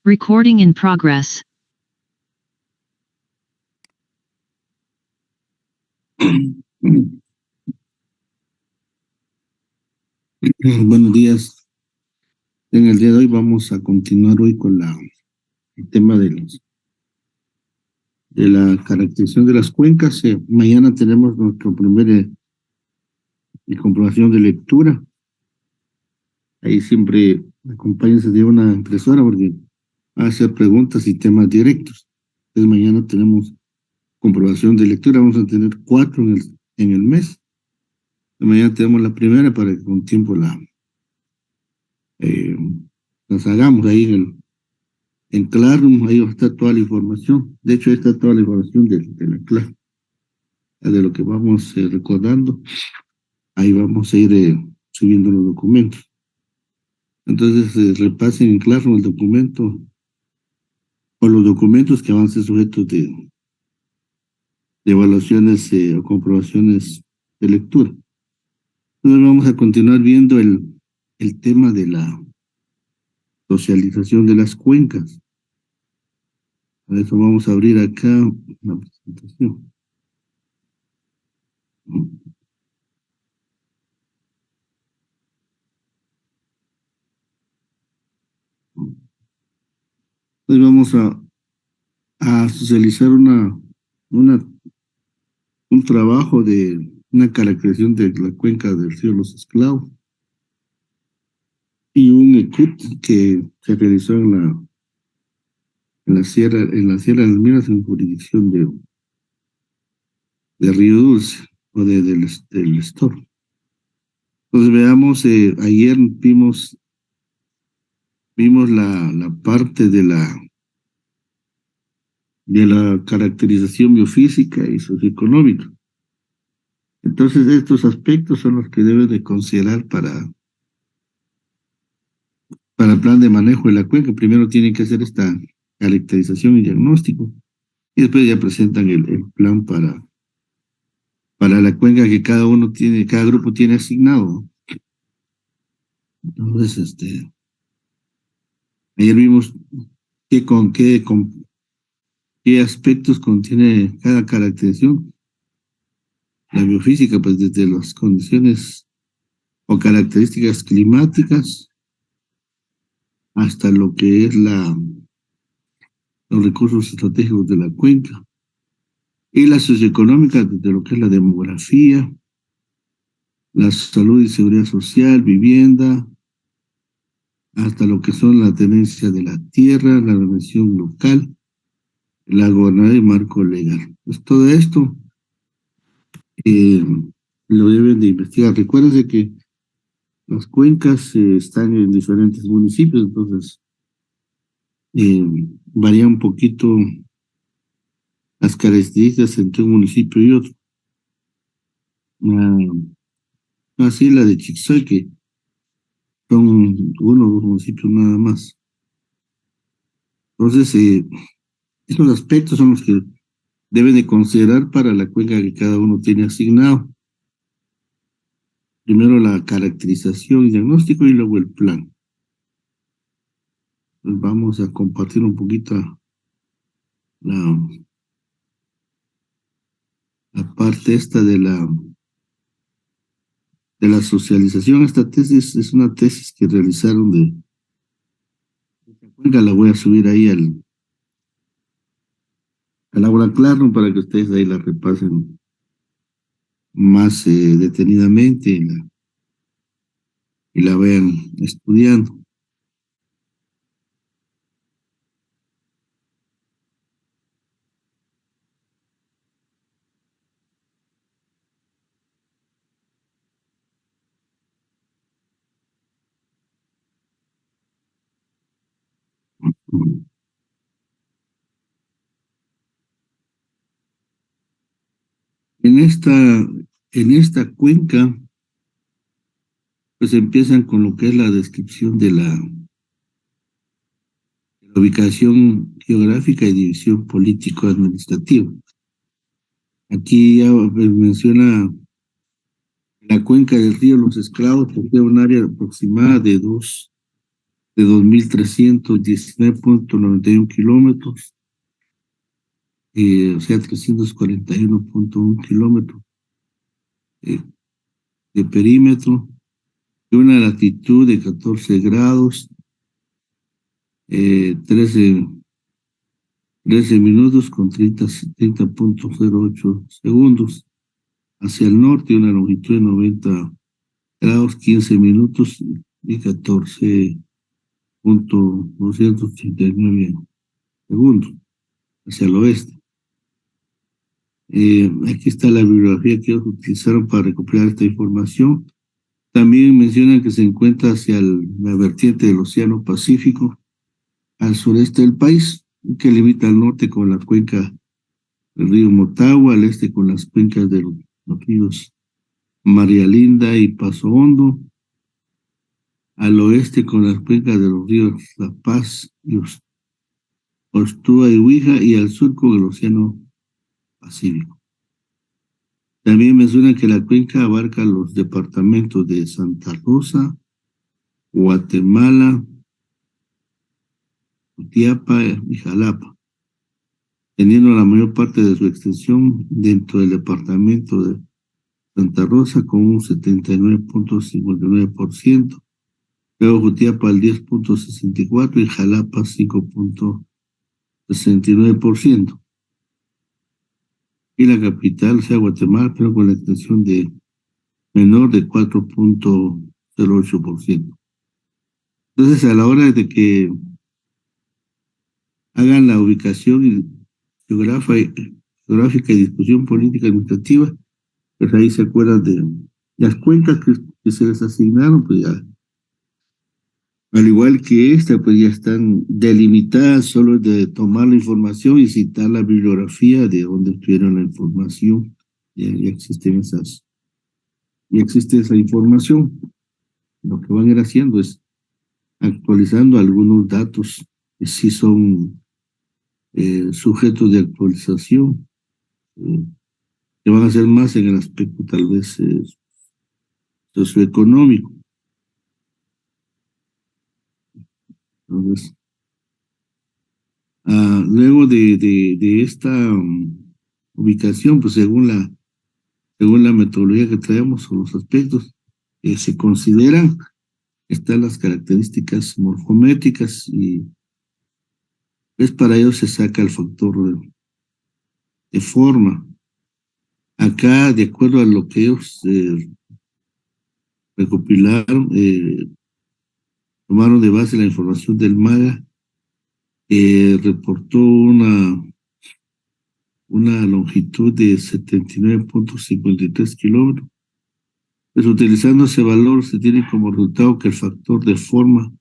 Recording in progress. Buenos días. En el día de hoy vamos a continuar hoy con el tema de la caracterización de las cuencas. Mañana tenemos nuestro primer comprobación de lectura. Ahí siempre acompáñense de una impresora porque va a hacer preguntas y temas directos. Entonces mañana tenemos comprobación de lectura. Vamos a tener 4 en el mes. Mañana tenemos la primera para que con tiempo las hagamos ahí en Classroom. Ahí va a estar toda la información. De hecho, ahí está toda la información de la clase, de lo que vamos recordando. Ahí vamos a ir subiendo los documentos. Entonces, repasen en Classroom el documento o los documentos que van a ser sujetos de evaluaciones o comprobaciones de lectura. Entonces, vamos a continuar viendo el tema de la socialización de las cuencas. Por eso vamos a abrir acá la presentación. Hoy vamos a socializar un trabajo de una caracterización de la cuenca del río Los Esclavos y un ECUT que se realizó en la Sierra de las Minas en jurisdicción de Río Dulce o del Estor. Entonces veamos, ayer vimos la parte de la caracterización biofísica y socioeconómica. Entonces estos aspectos son los que deben de considerar para el plan de manejo de la cuenca. Primero tienen que hacer esta caracterización y diagnóstico y después ya presentan el plan para la cuenca que cada grupo tiene asignado. Entonces, ayer vimos qué aspectos contiene cada caracterización. La biofísica, pues desde las condiciones o características climáticas hasta lo que es los recursos estratégicos de la cuenca. Y la socioeconómica, desde lo que es la demografía, la salud y seguridad social, vivienda, hasta lo que son la tenencia de la tierra, la organización local, la gobernanza y marco legal. Pues todo esto lo deben de investigar. Recuérdense que las cuencas están en diferentes municipios, entonces varía un poquito las características entre un municipio y otro. Así la de Chicxoy, que son uno o dos municipios nada más. Entonces, esos aspectos son los que deben de considerar para la cuenca que cada uno tiene asignado. Primero la caracterización y diagnóstico y luego el plan. Pues vamos a compartir un poquito la parte esta de la socialización. Esta tesis es una tesis que realizaron de cuenca. La voy a subir ahí al aula Classroom para que ustedes ahí la repasen más detenidamente y la vean estudiando. En esta cuenca, pues empiezan con lo que es la descripción de la ubicación geográfica y división político-administrativa. Aquí ya menciona la cuenca del río Los Esclavos, que es un área aproximada de 2 de 2.319.91 kilómetros, o sea, 341.1 kilómetros eh, de perímetro, y una latitud de 14 grados, 13 minutos con 30.08 segundos. Hacia el norte, una longitud de 90 grados, 15 minutos y 14.289 segundos. Hacia el oeste. Aquí está la bibliografía que ellos utilizaron para recopilar esta información. También mencionan que se encuentra hacia la vertiente del Océano Pacífico, al sureste del país, que limita al norte con la cuenca del río Motagua, al este con las cuencas de los ríos María Linda y Paso Hondo, al oeste con las cuencas de los ríos La Paz y Ostúa y Huija, y al sur con el Océano Pacífico. También menciona que la cuenca abarca los departamentos de Santa Rosa, Guatemala, Jutiapa y Jalapa, teniendo la mayor parte de su extensión dentro del departamento de Santa Rosa con un 79.59%, luego Jutiapa al 10.64% y Jalapa 5.69%. Y la capital, o sea, Guatemala, pero con la extensión de menor de 4.08%. Entonces, a la hora de que hagan la ubicación geográfica y discusión política administrativa, pues ahí se acuerdan de las cuencas que se les asignaron, pues ya, al igual que esta, pues ya están delimitadas, solo de tomar la información y citar la bibliografía de donde obtuvieron la información. Ya existe esa información. Lo que van a ir haciendo es actualizando algunos datos que sí son sujetos de actualización, que van a ser más en el aspecto tal vez socioeconómico. Entonces, luego de esta ubicación, pues según la metodología que traemos o los aspectos que se consideran, están las características morfométricas, y pues para ello se saca el factor de forma. Acá, de acuerdo a lo que ellos recopilaron, tomaron de base la información del MAGA, reportó una longitud de 79.53 kilómetros. Pues utilizando ese valor se tiene como resultado que el factor de forma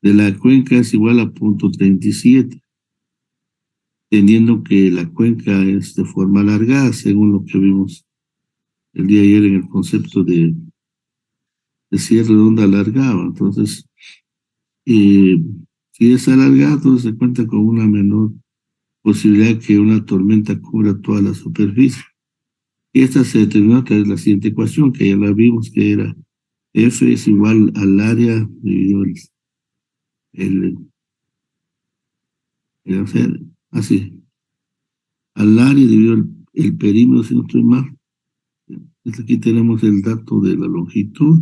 de la cuenca es igual a 0.37, teniendo que la cuenca es de forma alargada, según lo que vimos el día de ayer en el concepto de cierre de onda alargada. Entonces, si es alargada, entonces se cuenta con una menor posibilidad que una tormenta cubra toda la superficie. Y esta se determinó a través de la siguiente ecuación, que ya la vimos, que era F es igual al área dividido o sea, así, al área dividido el perímetro, si no estoy mal. Entonces aquí tenemos el dato de la longitud.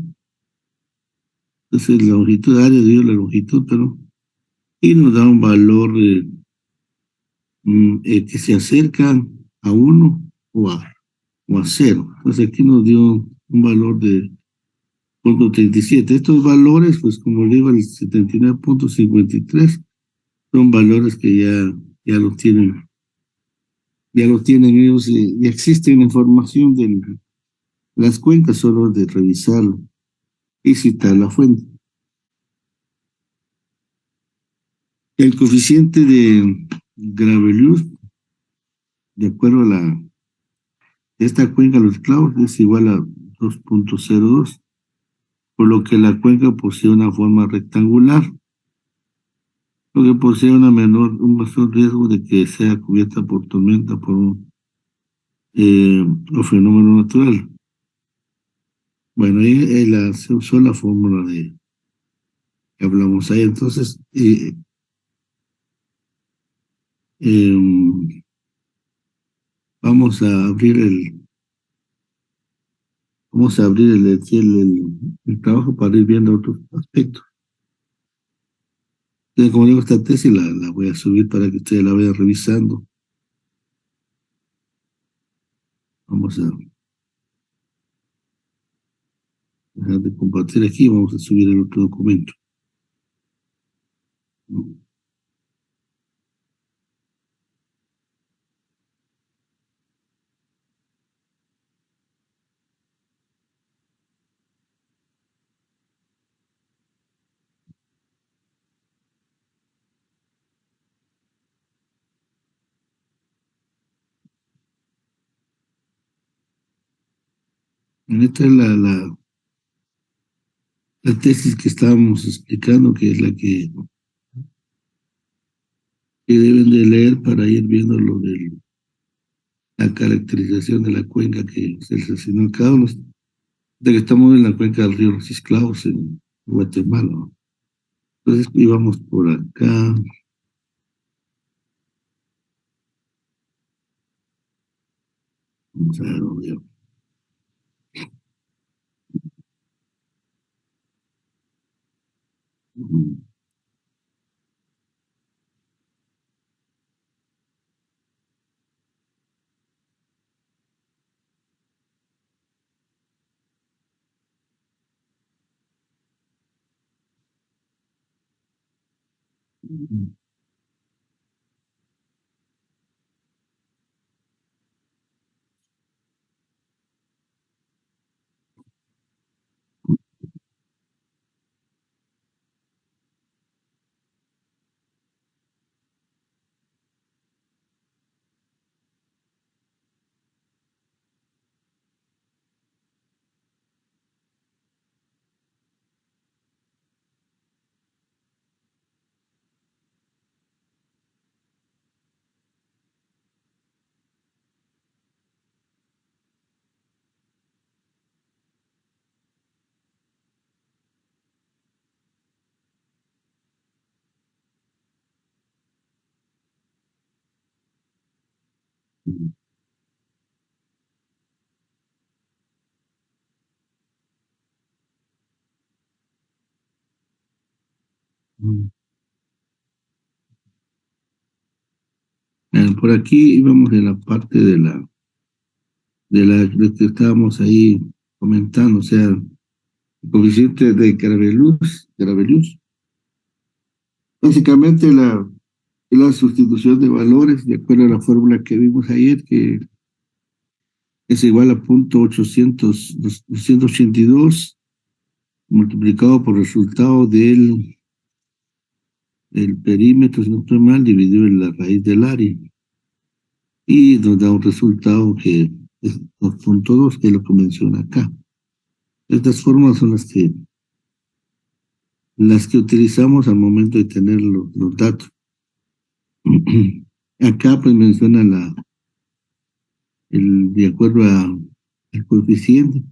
Entonces la longitud de área dividido la longitud, pero y nos da un valor que se acerca a 1 o a 0. Entonces aquí nos dio un valor de 0.37. Estos valores, pues como digo, el 79.53 son valores que ya los tienen, ellos, y existen información de las cuencas, solo de revisarlo y citar la fuente. El coeficiente de Gravelius, de acuerdo a esta cuenca, los clavos, es igual a 2.02, por lo que la cuenca posee una forma rectangular, lo que posee un mayor riesgo de que sea cubierta por tormenta por un fenómeno natural. Bueno, ahí se usó la fórmula de hablamos ahí. Entonces, em, vamos a abrir el trabajo para ir viendo otros aspectos. Entonces, como digo, esta tesis la voy a subir para que ustedes la vayan revisando. Vamos a dejar de compartir aquí, vamos a subir el otro documento. Esta es la tesis que estábamos explicando, que es la que deben de leer para ir viendo lo de la caracterización de la cuenca que se les asignó a cada uno. De que estamos en la cuenca del río Los Isclavos en Guatemala, ¿no? Entonces íbamos por acá. Vamos a ver dónde. Ujú. Ujú. Por aquí íbamos en la parte de que estábamos ahí comentando, o sea, el coeficiente de Graveluz. Básicamente la sustitución de valores, de acuerdo a la fórmula que vimos ayer, que es igual a 282 multiplicado por el resultado del perímetro, si no estoy mal, dividido en la raíz del área. Y nos da un resultado que es 2.2, que es lo que menciona acá. Estas formas son las que utilizamos al momento de tener los datos. Acá pues menciona de acuerdo al coeficiente,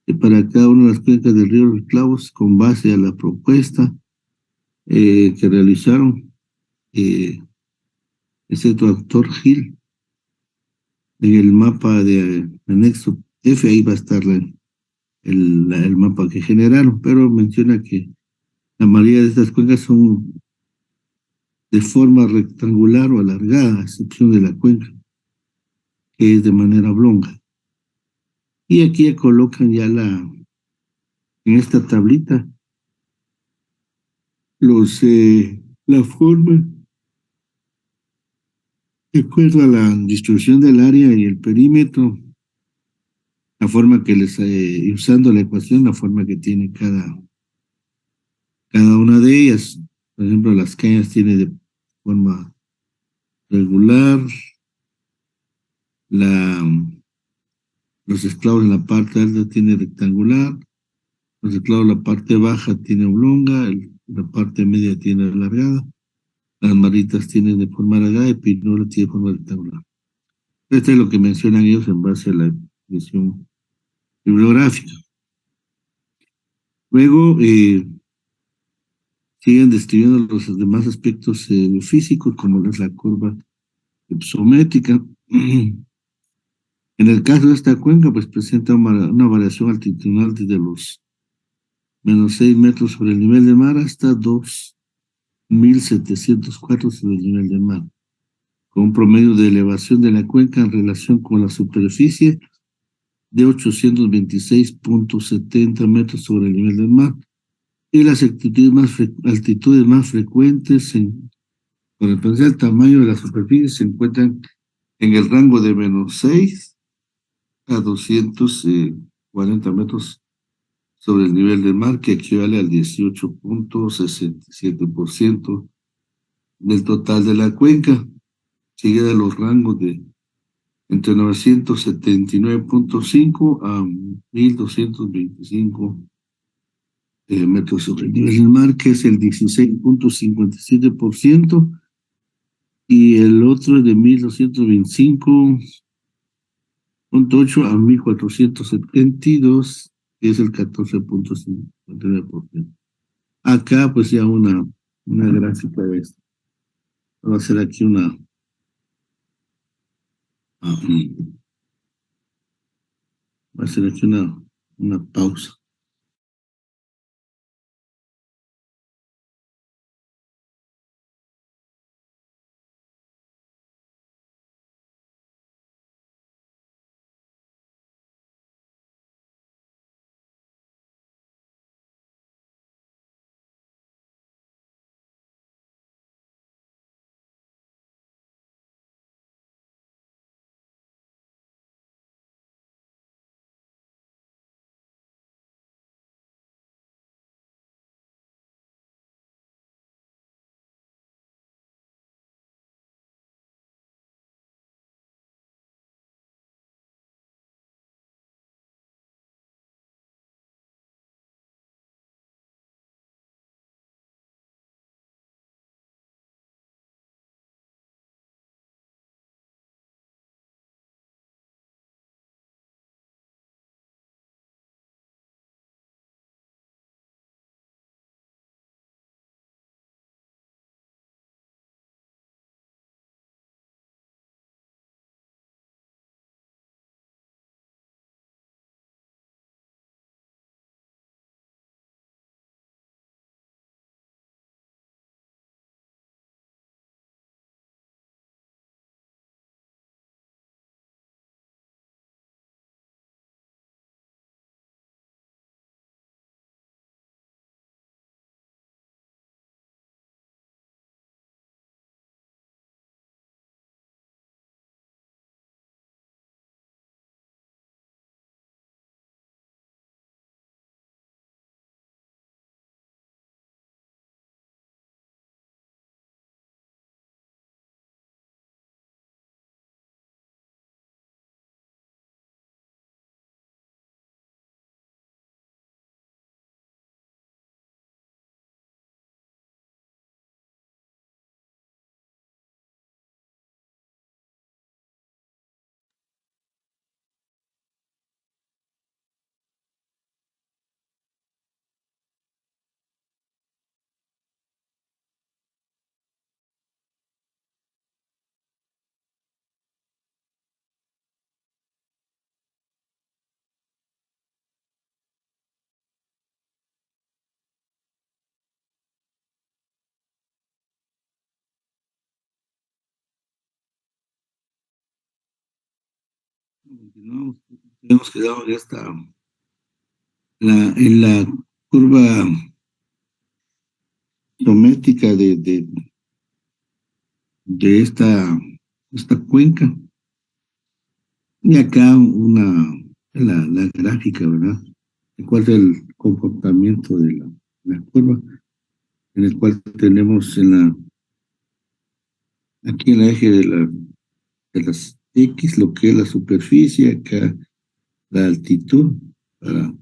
que para cada una de las cuencas del río Los Clavos, con base a la propuesta que realizaron, eh, excepto actor Gil, en el mapa de anexo F, ahí va a estar el mapa que generaron, pero menciona que la mayoría de estas cuencas son de forma rectangular o alargada, a excepción de la cuenca, que es de manera oblonga. Y aquí ya colocan en esta tablita, la forma, de acuerdo a la distribución del área y el perímetro, la forma que usando la ecuación, la forma que tiene cada una de ellas. Por ejemplo, las cañas tiene de forma regular, la, los esclavos en la parte alta tiene rectangular, los esclavos en la parte baja tiene oblonga, la parte media tiene alargada, las maritas tienen de forma alargada y pinola tiene de forma rectangular. Esto es lo que mencionan ellos en base a la definición bibliográfica. Luego, siguen describiendo los demás aspectos físicos, como es la curva ipsométrica. En el caso de esta cuenca, pues presenta una variación altitudinal desde los -6 metros sobre el nivel del mar hasta 2.704 sobre el nivel del mar, con un promedio de elevación de la cuenca en relación con la superficie de 826,70 metros sobre el nivel del mar, y las altitudes más frecuentes con el potencial tamaño de la superficie se encuentran en el rango de -6 a 240 metros sobre el nivel del mar, que equivale al 18,67% del total de la cuenca, seguida de los rangos de entre 979,5 a 1.225 metros sobre el nivel del mar, que es el 16,57%, y el otro es de 1.225,8 a 1.472, que es el 14,59%. Acá pues ya una gráfica de esto. Voy a hacer aquí voy a hacer aquí una pausa. Continuamos. Hemos quedado ya en la curva geométrica de esta cuenca. Y acá la gráfica, ¿verdad? De cuál es el comportamiento de la curva, en el cual tenemos aquí en el eje de las X, lo que es la superficie, acá la altitud, para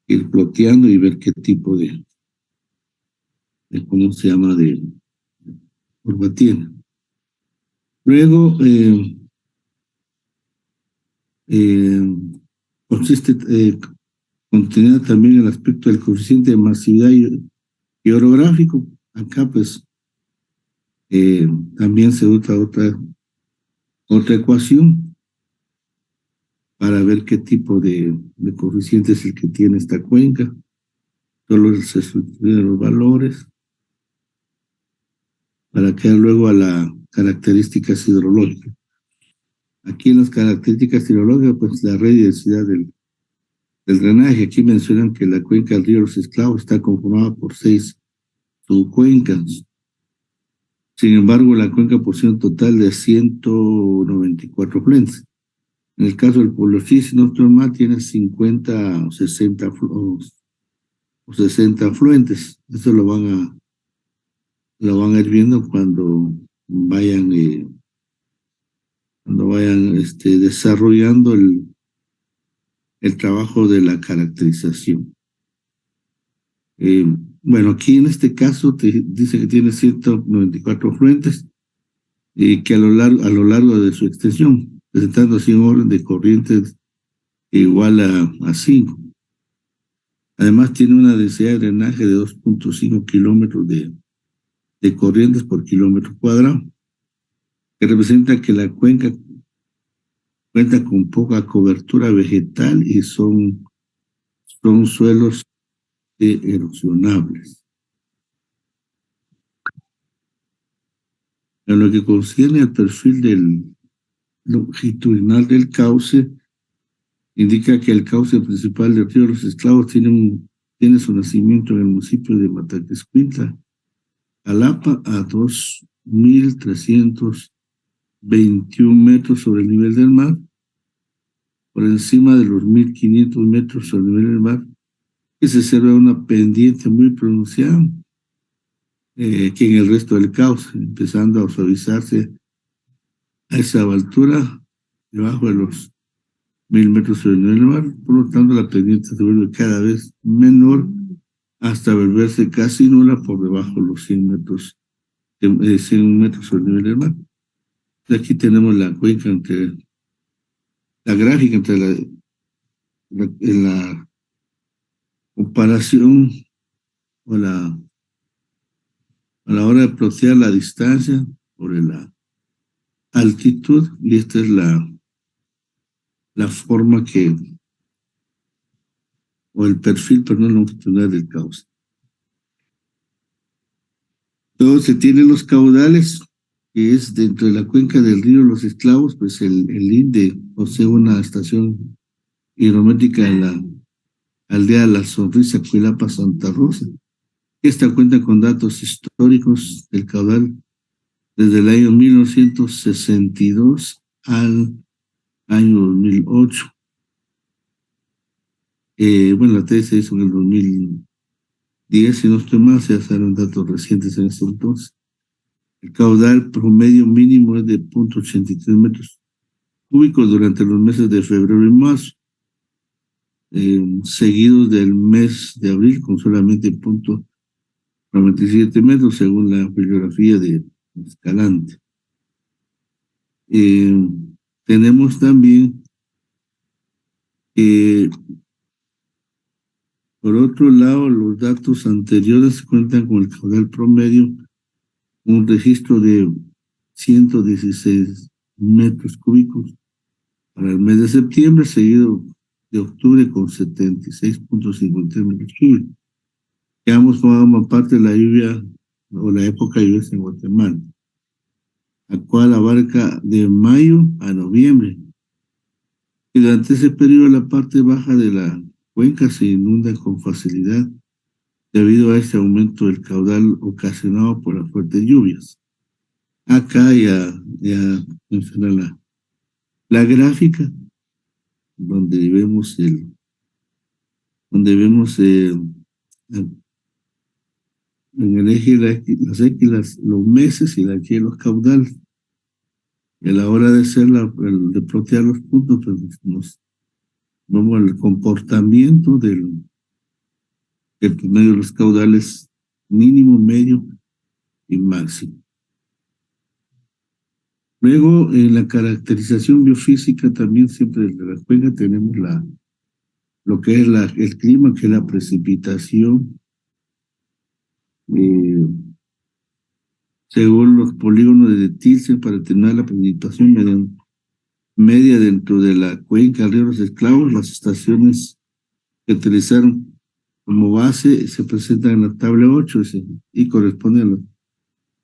ir ploteando y ver qué tipo de cómo se llama, de curva tiene. Luego, eh, consiste, contenida también el aspecto del coeficiente de masividad Y orográfico, acá pues también se usa otra ecuación para ver qué tipo de coeficiente es el que tiene esta cuenca. Solo se sustituyen los valores para quedar luego a las características hidrológicas. Aquí en las características hidrológicas, pues la red y densidad del drenaje. Aquí mencionan que la cuenca del río Los Esclavos está conformada por 6 subcuencas. Sin embargo, la cuenca posee un total de 194 afluentes. En el caso del Polosí, si no estoy mal, tiene 50 o 60 afluentes. Eso lo van a ir viendo cuando vayan desarrollando el trabajo de la caracterización. Bueno, aquí en este caso te dice que tiene 194 afluentes y que a lo largo de su extensión, presentando así un orden de corrientes igual a 5. Además tiene una densidad de drenaje de 2.5 kilómetros de corrientes por kilómetro cuadrado, que representa que la cuenca cuenta con poca cobertura vegetal y son suelos erosionables. En lo que concierne al perfil longitudinal del cauce, indica que el cauce principal del río Los Esclavos tiene su nacimiento en el municipio de Mataquescuintla, Jalapa, a 2.321 metros sobre el nivel del mar, por encima de los 1.500 metros sobre el nivel del mar, que se observa una pendiente muy pronunciada, que en el resto del cauce, empezando a suavizarse a esa altura, debajo de los 1.000 metros sobre el nivel del mar. Por lo tanto, la pendiente se vuelve cada vez menor hasta volverse casi nula por debajo de los 100 metros sobre el nivel del mar. Aquí tenemos la cuenca la gráfica entre la comparación o a la hora de plotear la distancia sobre la altitud, y esta es la forma o el perfil, perdón, longitudinal del cauce. Luego se tienen los caudales, que es dentro de la cuenca del río Los Esclavos, pues el INDE posee una estación hidrométrica en la aldea La Sonrisa, Cuilapa, Santa Rosa. Esta cuenta con datos históricos del caudal desde el año 1962 al año 2008. Bueno, la tesis se hizo en el 2010, si no estoy mal, se hacen datos recientes en ese entonces. El caudal promedio mínimo es de 0.83 metros cúbicos durante los meses de febrero y marzo, seguidos del mes de abril con solamente 0.97 metros según la bibliografía de Escalante. Tenemos también por otro lado, los datos anteriores cuentan con el caudal promedio, un registro de 116 metros cúbicos para el mes de septiembre, seguido de octubre con 76.53 metros cúbicos, que ambos forman parte de la lluvia o la época lluviosa en Guatemala, la cual abarca de mayo a noviembre. Y durante ese periodo la parte baja de la cuenca se inunda con facilidad debido a este aumento del caudal ocasionado por las fuertes lluvias. Acá ya menciona la gráfica donde vemos en el eje las X, los meses, y la Y los caudales. Y a la hora de de plotear los puntos, pues vemos el comportamiento del promedio de los caudales mínimo, medio y máximo. Luego, en la caracterización biofísica también siempre desde la cuenca tenemos lo que es el clima, que es la precipitación, eh, según los polígonos de Thyssen, para determinar la precipitación media dentro de la cuenca del río Los Esclavos. Las estaciones que utilizaron como base se presentan en la tabla 8 y corresponden a las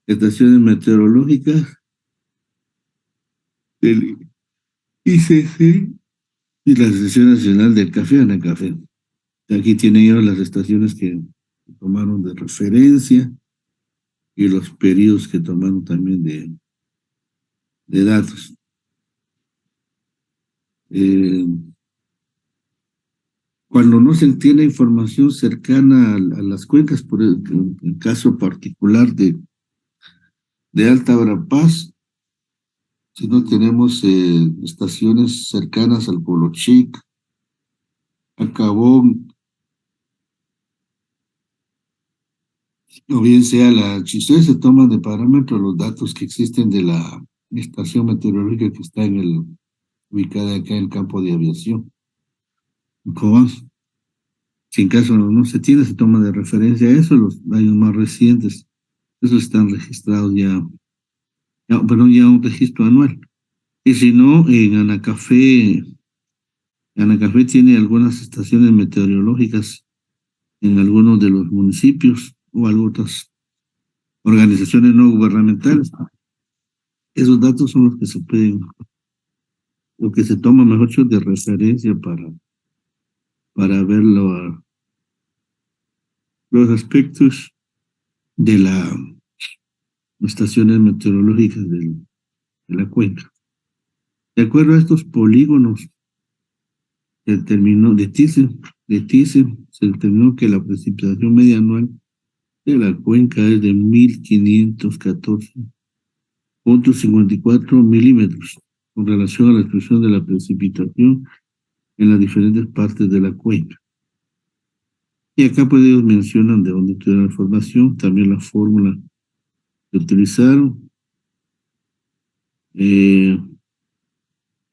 estaciones meteorológicas del ICC y la Asociación Nacional del Café, ANACAFE. Aquí tienen ellos las estaciones que tomaron de referencia y los periodos que tomaron también de datos. Cuando no se tiene información cercana a las cuencas, por el caso particular de Alta Verapaz, si no tenemos estaciones cercanas al Polo Chic, a Cabón, o bien sea la Chisoé, se toman de parámetro los datos que existen de la estación meteorológica que está ubicada acá en el campo de aviación, en Cobán. Si en caso no se tiene, se toma de referencia a eso, los años más recientes, esos están registrados pero ya un registro anual. Y si no, Anacafé tiene algunas estaciones meteorológicas en algunos de los municipios o algunas organizaciones no gubernamentales. Esos datos son los que se pueden, lo que se toma, mejor dicho, de referencia para ver los aspectos de las estaciones meteorológicas de la cuenca. De acuerdo a estos polígonos, se determinó que la precipitación media anual de la cuenca es de 1.514.54 milímetros con relación a la expresión de la precipitación en las diferentes partes de la cuenca. Y acá pues ellos mencionan de dónde tuvieron la información, también la fórmula que utilizaron.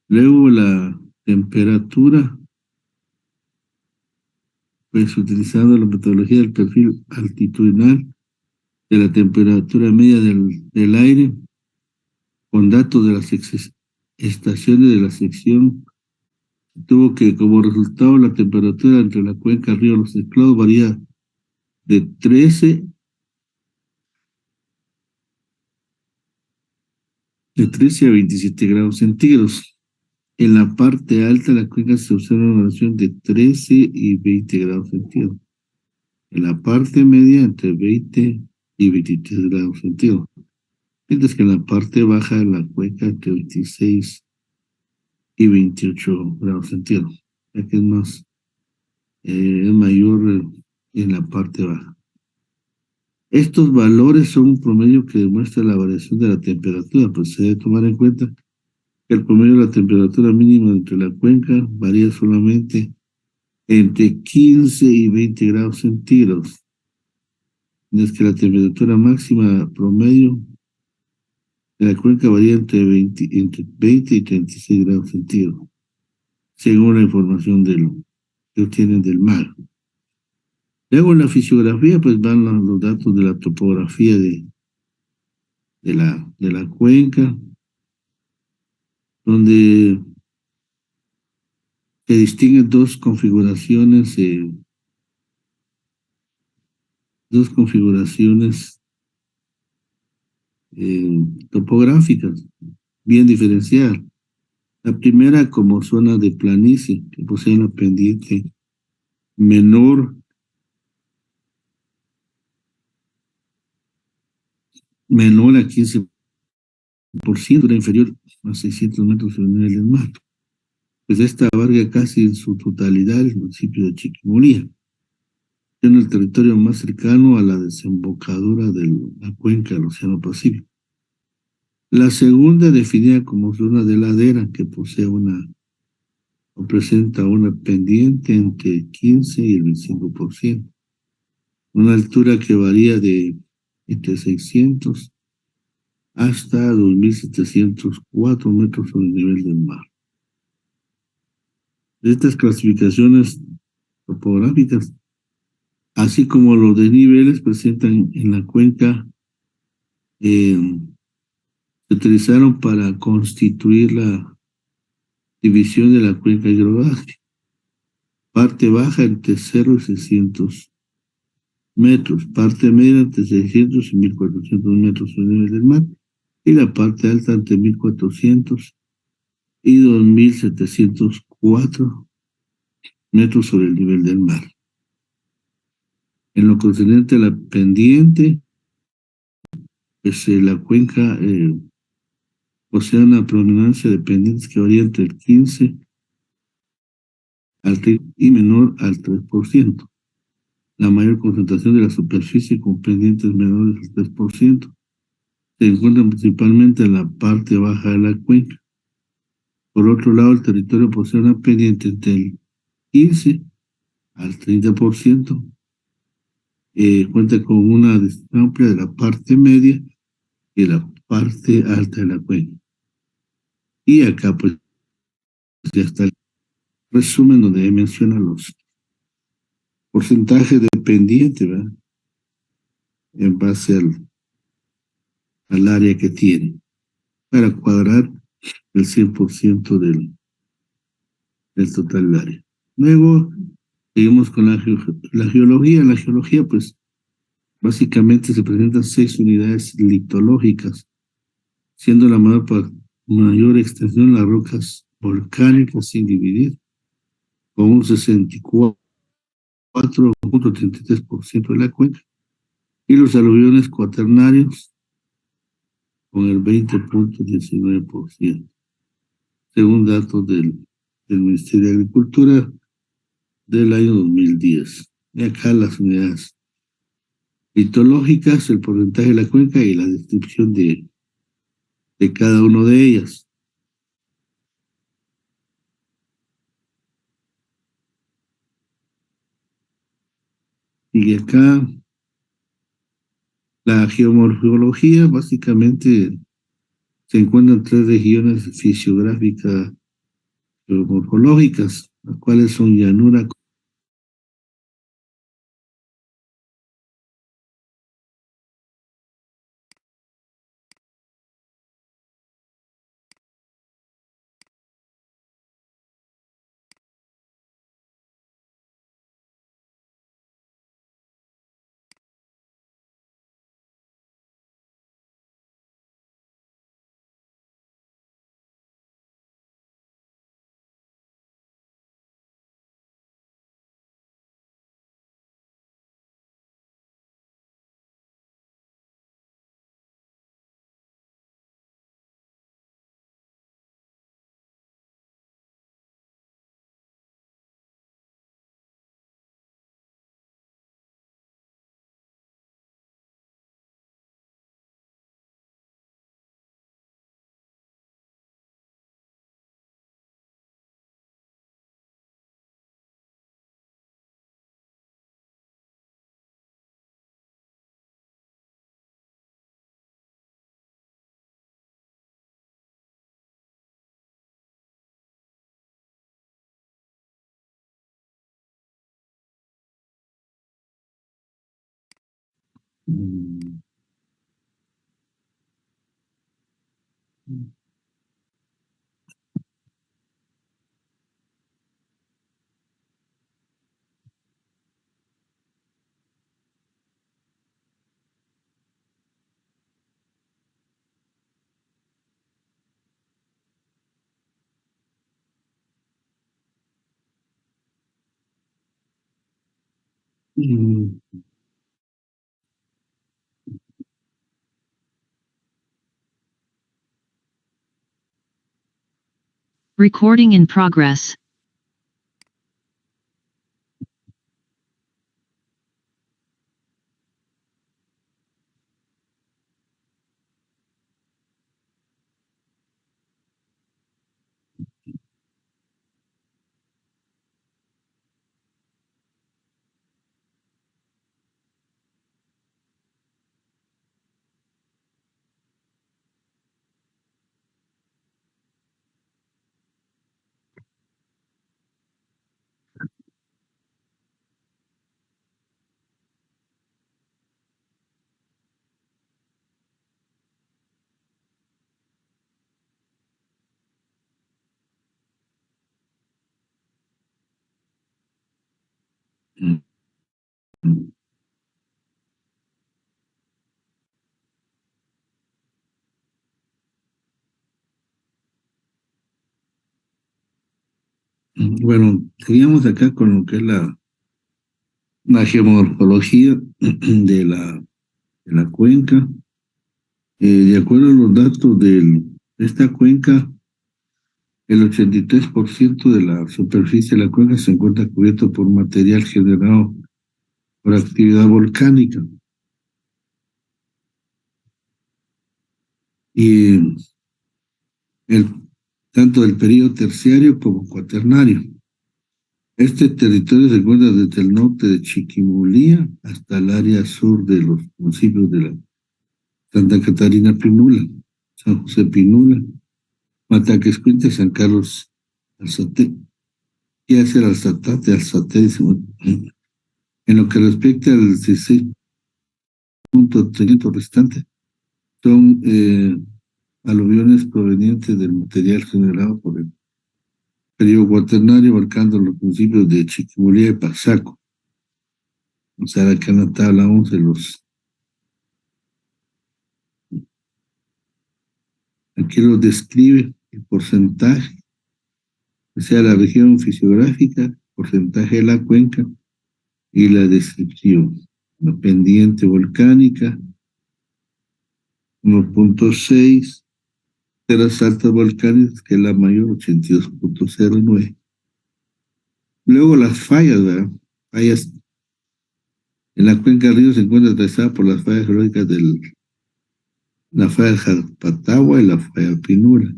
Luego la temperatura, pues utilizando la metodología del perfil altitudinal de la temperatura media del aire, con datos de las estaciones de la sección, tuvo que como resultado la temperatura entre la cuenca río Los Esclavos varía de 13 a 27 grados centígrados. En la parte alta de la cuenca se observa una variación de 13 y 20 grados centígrados. En la parte media entre 20 y 23 grados centígrados. Mientras que en la parte baja de la cuenca entre 26 y 28 grados centígrados. Ya que es mayor en la parte baja. Estos valores son un promedio que demuestra la variación de la temperatura, pues se debe tomar en cuenta que el promedio de la temperatura mínima entre la cuenca varía solamente entre 15 y 20 grados centígrados, mientras que la temperatura máxima promedio de la cuenca varía entre 20 y 36 grados centígrados, según la información que obtienen del mar. Luego en la fisiografía, pues van los datos de la topografía de la cuenca, donde se distinguen dos configuraciones topográficas bien diferenciadas. La primera como zona de planicie, que posee una pendiente menor a 15%, era inferior a 600 metros sobre el nivel del mar. Pues esta abarca casi en su totalidad el municipio de Chiquimulía, en el territorio más cercano a la desembocadura de la cuenca del Océano Pacífico. La segunda, definida como zona de ladera, que posee o presenta una pendiente entre el 15 y el 25%, una altura que varía de entre 600 hasta 2.704 metros sobre el nivel del mar. De estas clasificaciones topográficas así como los desniveles presentan en la cuenca, eh, se utilizaron para constituir la división de la cuenca hidrográfica. Parte baja entre 0 y 600 metros, parte media entre 600 y 1400 metros sobre el nivel del mar, y la parte alta entre 1400 y 2704 metros sobre el nivel del mar. En lo concerniente a la pendiente, pues la cuenca posee una predominancia de pendientes que varía entre el 15 al 30 y menor al 3%. La mayor concentración de la superficie con pendientes menores al 3% se encuentra principalmente en la parte baja de la cuenca. Por otro lado, el territorio posee una pendiente entre el 15 al 30%, cuenta con una distribución amplia de la parte media y la parte alta de la cuenca. Y acá pues ya está el resumen donde menciona los porcentajes de pendiente, ¿verdad? En base al área que tiene, para cuadrar el 100% del total del área. Luego seguimos con la geología. La geología, pues, básicamente se presentan 6 unidades litológicas, siendo la mayor extensión las rocas volcánicas sin dividir, con un 64,33% de la cuenca, y los aluviones cuaternarios con el 20,19%, según datos del Ministerio de Agricultura del año 2010. Y acá las unidades litológicas, el porcentaje de la cuenca y la descripción de cada una de ellas. Y acá la geomorfología básicamente se encuentran 3 regiones fisiográficas geomorfológicas, las cuales son llanura. Mm, mm, Recording in progress. Bueno, seguimos acá con lo que es la geomorfología de la cuenca. De acuerdo a los datos de esta cuenca, el 83% de la superficie de la cuenca se encuentra cubierto por material generado por actividad volcánica. Y el, tanto del periodo terciario como cuaternario. Este territorio se encuentra desde el norte de Chiquimulía hasta el área sur de los municipios de la Santa Catarina Pinula, San José Pinula, Mataquescuintla, San Carlos Alzate, y hacia el Alzate. En lo que respecta al 16.3% restante, son aluviones provenientes del material generado por el periodo cuaternario, abarcando los municipios de Chiquimulía y Pasaco. O sea, acá en la tabla 11, aquí lo describe el porcentaje, o sea, la región fisiográfica, porcentaje de la cuenca y la descripción. La pendiente volcánica, 1.6, de las altas volcánicas, que es la mayor, 82.09. Luego las fallas, ¿verdad? Fallas. En la cuenca del río se encuentra atravesada por las fallas geológicas de la falla Jalpatagua y la falla Pinula.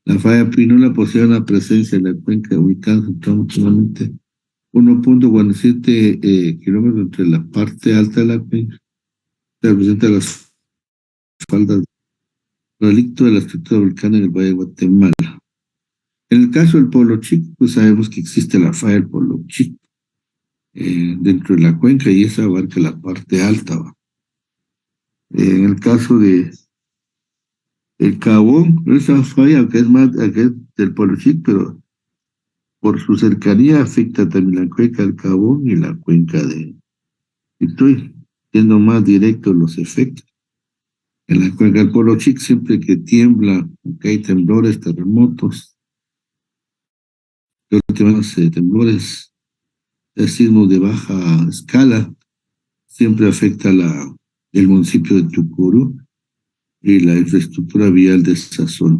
La falla Pinula posee una presencia en la cuenca ubicada aproximadamente 1.47 kilómetros entre la parte alta de la cuenca, que representa las faldas, relicto de la estructura volcánica del Valle de Guatemala. En el caso del Polo Chico, pues sabemos que existe la falla del Polo Chico dentro de la cuenca y esa abarca la parte alta. En el caso de el Cabón, esa falla que es más que es del Polo Chico, pero por su cercanía afecta también la cuenca del Cabón y la cuenca de Estoy siendo más directos los efectos. En la cuenca del Polo Chico, siempre que tiembla, que hay temblores, terremotos, los últimos temblores, de sismos de baja escala, siempre afecta el municipio de Tucurú y la infraestructura vial de esa zona.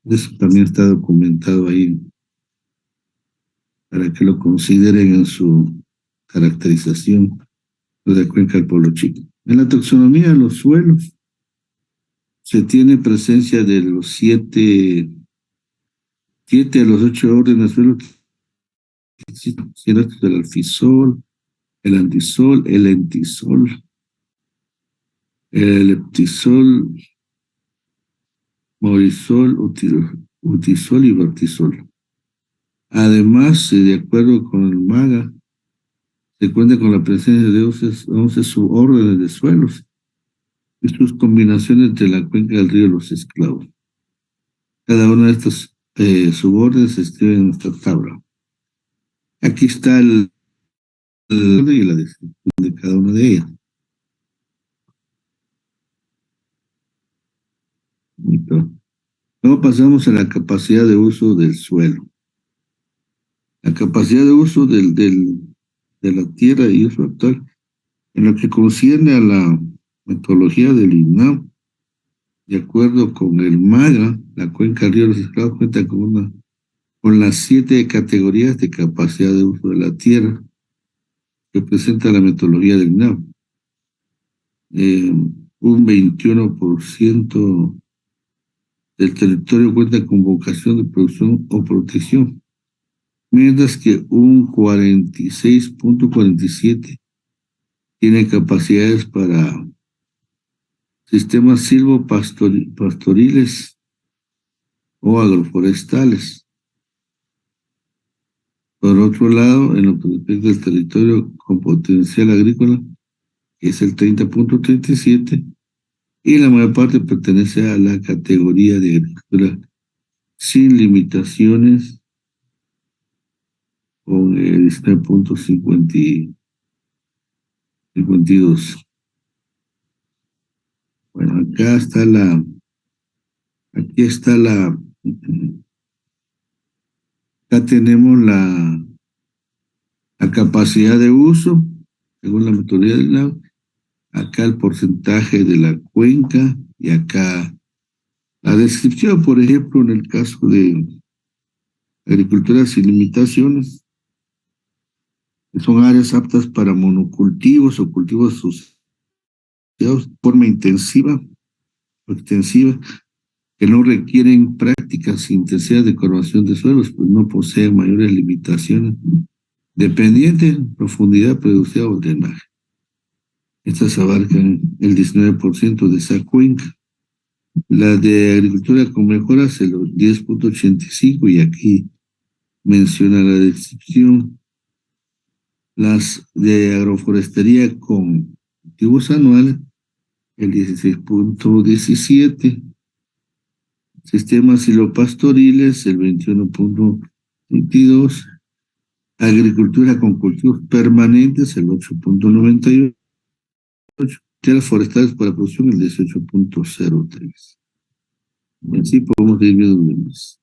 Eso también está documentado ahí para que lo consideren en su caracterización de la cuenca del Polo Chico. En la taxonomía de los suelos se tiene presencia de los siete de los 8 órdenes de suelo que existen, siendo estos el alfisol, el antisol, el entisol, el leptisol, morisol, utisol y vertisol. Además, de acuerdo con el MAGA, se cuenta con la presencia de 11 subórdenes de suelos y sus combinaciones de la cuenca del río Los Esclavos. Cada una de estas subórdenes se escribe en esta tabla. Aquí está el y la descripción de cada una de ellas. Luego pasamos a la capacidad de uso del suelo. La capacidad de uso de la tierra y uso actual, en lo que concierne a la metodología del INAH, de acuerdo con el MAGA, la cuenca del río Los Esclavos cuenta con las 7 categorías de capacidad de uso de la tierra que presenta la metodología del INAH. Un 21% del territorio cuenta con vocación de producción o protección, mientras que un 46.47 tiene capacidades para sistemas silvopastoriles o agroforestales. Por otro lado, en lo que respecta al territorio con potencial agrícola, es el 30.37, y la mayor parte pertenece a la categoría de agricultura sin limitaciones, con el 19.52. Bueno, aquí está Acá tenemos la capacidad de uso, según la metodología del agua. Acá el porcentaje de la cuenca y acá la descripción, por ejemplo, en el caso de agricultura sin limitaciones, que son áreas aptas para monocultivos o cultivos asociados de forma intensiva o extensiva, que no requieren prácticas intensivas de conservación de suelos, pues no poseen mayores limitaciones dependientes, profundidad, producción o drenaje. Estas abarcan el 19% de esa cuenca. La de agricultura con mejoras, el 10,85, y aquí menciona la descripción. Las de agroforestería con cultivos anuales, el 16,17. Sistemas silopastoriles, el 21,22. Agricultura con cultivos permanentes, el 8,98. Tierras forestales para producción, el 18,03. Y así podemos ir viendo más.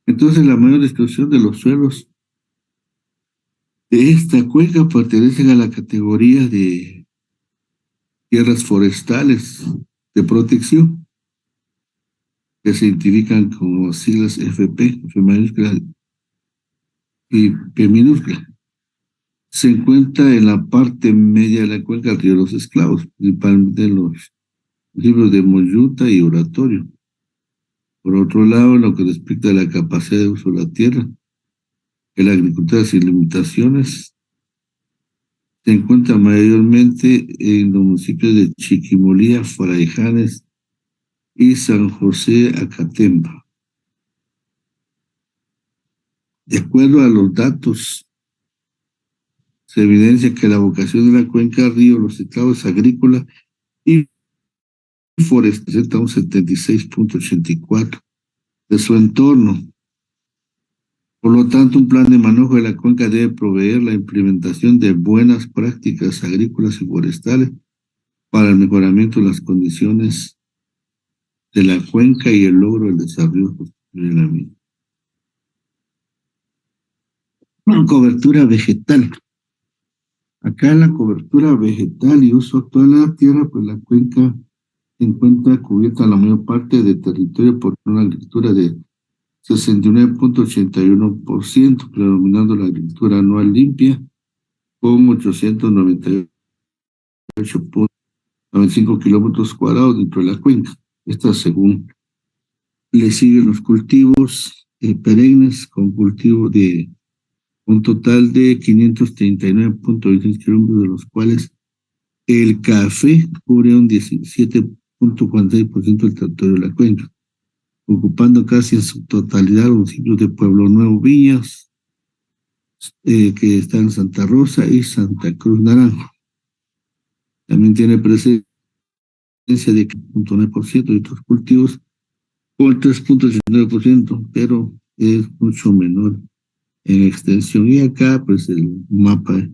Entonces, la mayor destrucción de los suelos de esta cuenca pertenecen a la categoría de tierras forestales de protección, que se identifican como siglas FP, F mayúscula y P minúscula. Se encuentra en la parte media de la cuenca del río Los Esclavos, principalmente en los libros de Moyuta y Oratorio. Por otro lado, en lo que respecta a la capacidad de uso de la tierra, que la agricultura sin limitaciones se encuentra mayormente en los municipios de Chiquimolía, Faraijanes y San José Acatempa. De acuerdo a los datos, se evidencia que la vocación de la cuenca río Los Esclavos agrícola y forestal representa un 76,84 de su entorno. Por lo tanto, un plan de manejo de la cuenca debe proveer la implementación de buenas prácticas agrícolas y forestales para el mejoramiento de las condiciones de la cuenca y el logro del desarrollo sostenible de la misma. Cobertura vegetal. Acá en la cobertura vegetal y uso actual de la tierra, pues la cuenca se encuentra cubierta la mayor parte del territorio por una agricultura de 69,81%, predominando la agricultura anual limpia con 898,95 kilómetros cuadrados dentro de la cuenca. Esta según le siguen los cultivos perennes con cultivo de un total de 539,26 kilómetros, de los cuales el café cubre un 17,46% del territorio de la cuenca, ocupando casi en su totalidad los municipios de Pueblo Nuevo, Villas, que están en Santa Rosa y Santa Cruz Naranjo. También tiene presencia de 0,9% de otros cultivos con el 3,89%, pero es mucho menor en extensión. Y acá, pues, el mapa de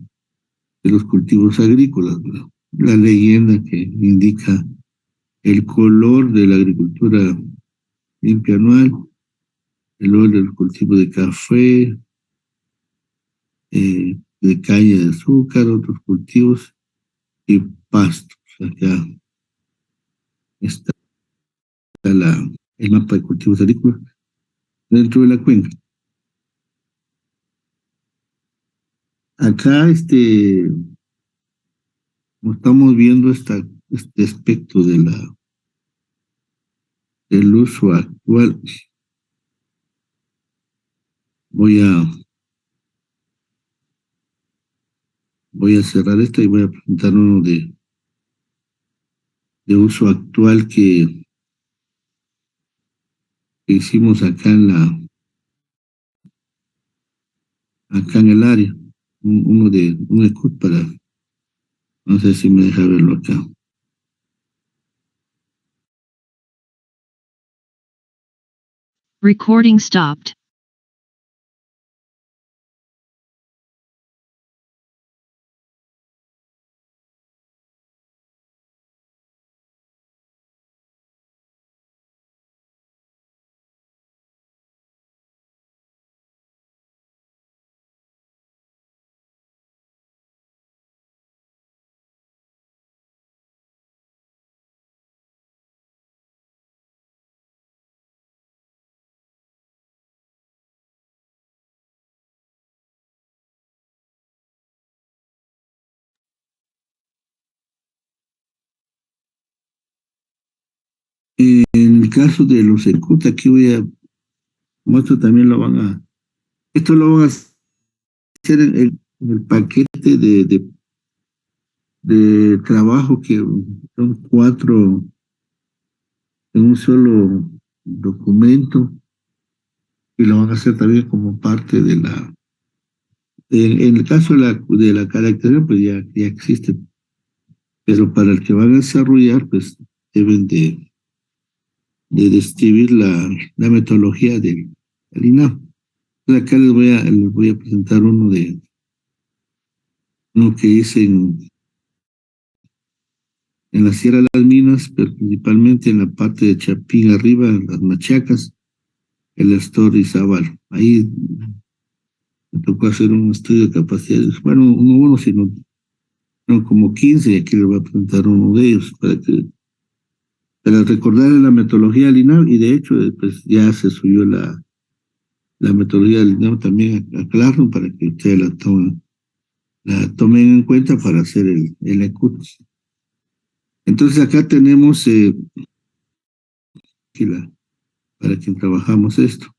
los cultivos agrícolas, ¿no? La leyenda que indica el color de la agricultura limpia anual, el olor del cultivo de café, de caña de azúcar, otros cultivos y pastos. Acá está el mapa de cultivos agrícolas dentro de la cuenca. Acá estamos viendo este aspecto del uso actual. Voy a cerrar esto y voy a presentar uno de uso actual que hicimos acá en el área. Uno de un ECUT para, no sé si me deja verlo acá. Recording stopped. En el caso de los ECUT, aquí como esto también esto lo van a hacer en el paquete de trabajo que son 4 en un solo documento y lo van a hacer también como parte en el caso de la caracterización, pues ya existe, pero para el que van a desarrollar, pues deben de describir la metodología del INAH. Entonces acá les voy a presentar uno que hice en la Sierra de las Minas, pero principalmente en la parte de Chapín arriba, las Machacas, el Astor y Zabal. Ahí me tocó hacer un estudio de capacidades, bueno, no uno, sino no, como 15, y aquí les voy a presentar uno de ellos para recordar la metodología lineal, y de hecho pues ya se subió la metodología lineal también a Classroom para que ustedes la tomen en cuenta para hacer el ECUT. Entonces acá tenemos aquí para quien trabajamos esto.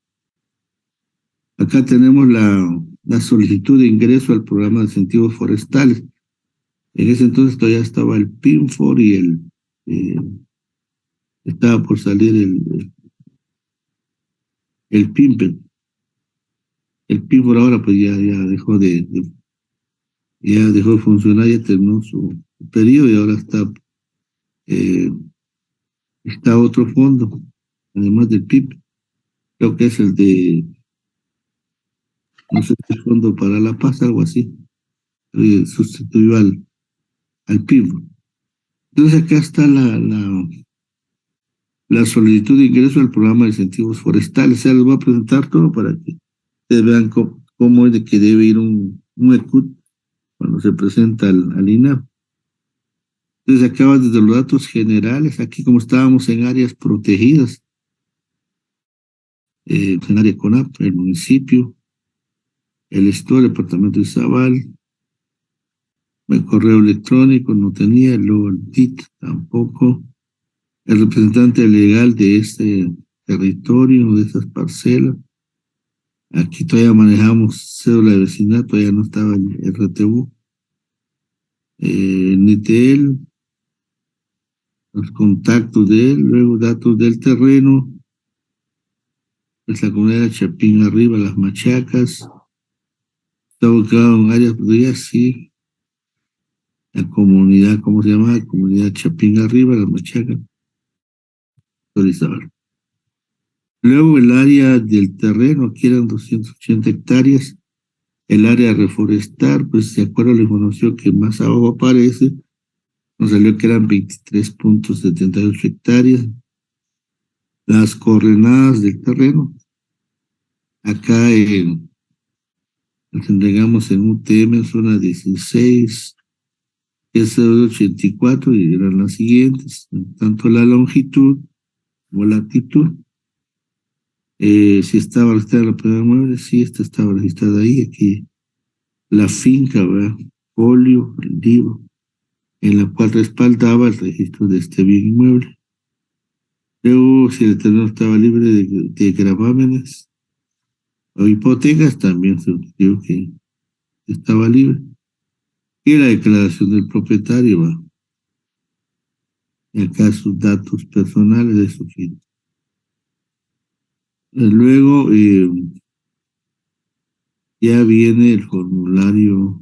Acá tenemos la solicitud de ingreso al programa de incentivos forestales. En ese entonces todavía estaba el PINFOR y eh, estaba por salir el PIMPET. El PINFOR ahora pues ya dejó de funcionar, ya terminó su periodo y ahora eh, está otro fondo, además del PIB, creo que es el no sé, el Fondo para la Paz, algo así, sustituyó al PIB. Entonces acá está la solicitud de ingreso al programa de incentivos forestales. O sea, les voy a presentar todo para que ustedes vean cómo es de que debe ir un ECUT cuando se presenta al INAH. Entonces acaba desde los datos generales, aquí como estábamos en áreas protegidas, en área CONAP, el municipio, el estado, el departamento de Izabal, el correo electrónico no tenía, luego el DIT tampoco, el representante legal de este territorio, de esas parcelas. Aquí todavía manejamos cédula de vecindad, todavía no estaba el RTU, NITEL, los contactos de él, luego datos del terreno, es la comunidad de Chapín arriba, las Machacas, está ubicado en áreas protegidas, sí, la comunidad, ¿cómo se llama? La comunidad Chapín arriba, las Machacas, Orizaba. Luego el área del terreno, aquí eran 280 hectáreas, el área a reforestar, pues de acuerdo a la información que más abajo aparece, nos salió que eran 23.78 hectáreas. Las coordenadas del terreno, acá las entregamos en UTM, zona 16, S84, y eran las siguientes, tanto la longitud como la latitud. Si estaba registrada la primera mueble, sí, esta estaba registrada ahí, aquí la finca, ¿verdad? Folio, el libro, en la cual respaldaba el registro de este bien inmueble. Luego, si el terreno estaba libre de gravámenes o hipotecas, también se dijo que estaba libre. Y la declaración del propietario, ¿va? En caso datos personales de sujeto. Luego ya viene el formulario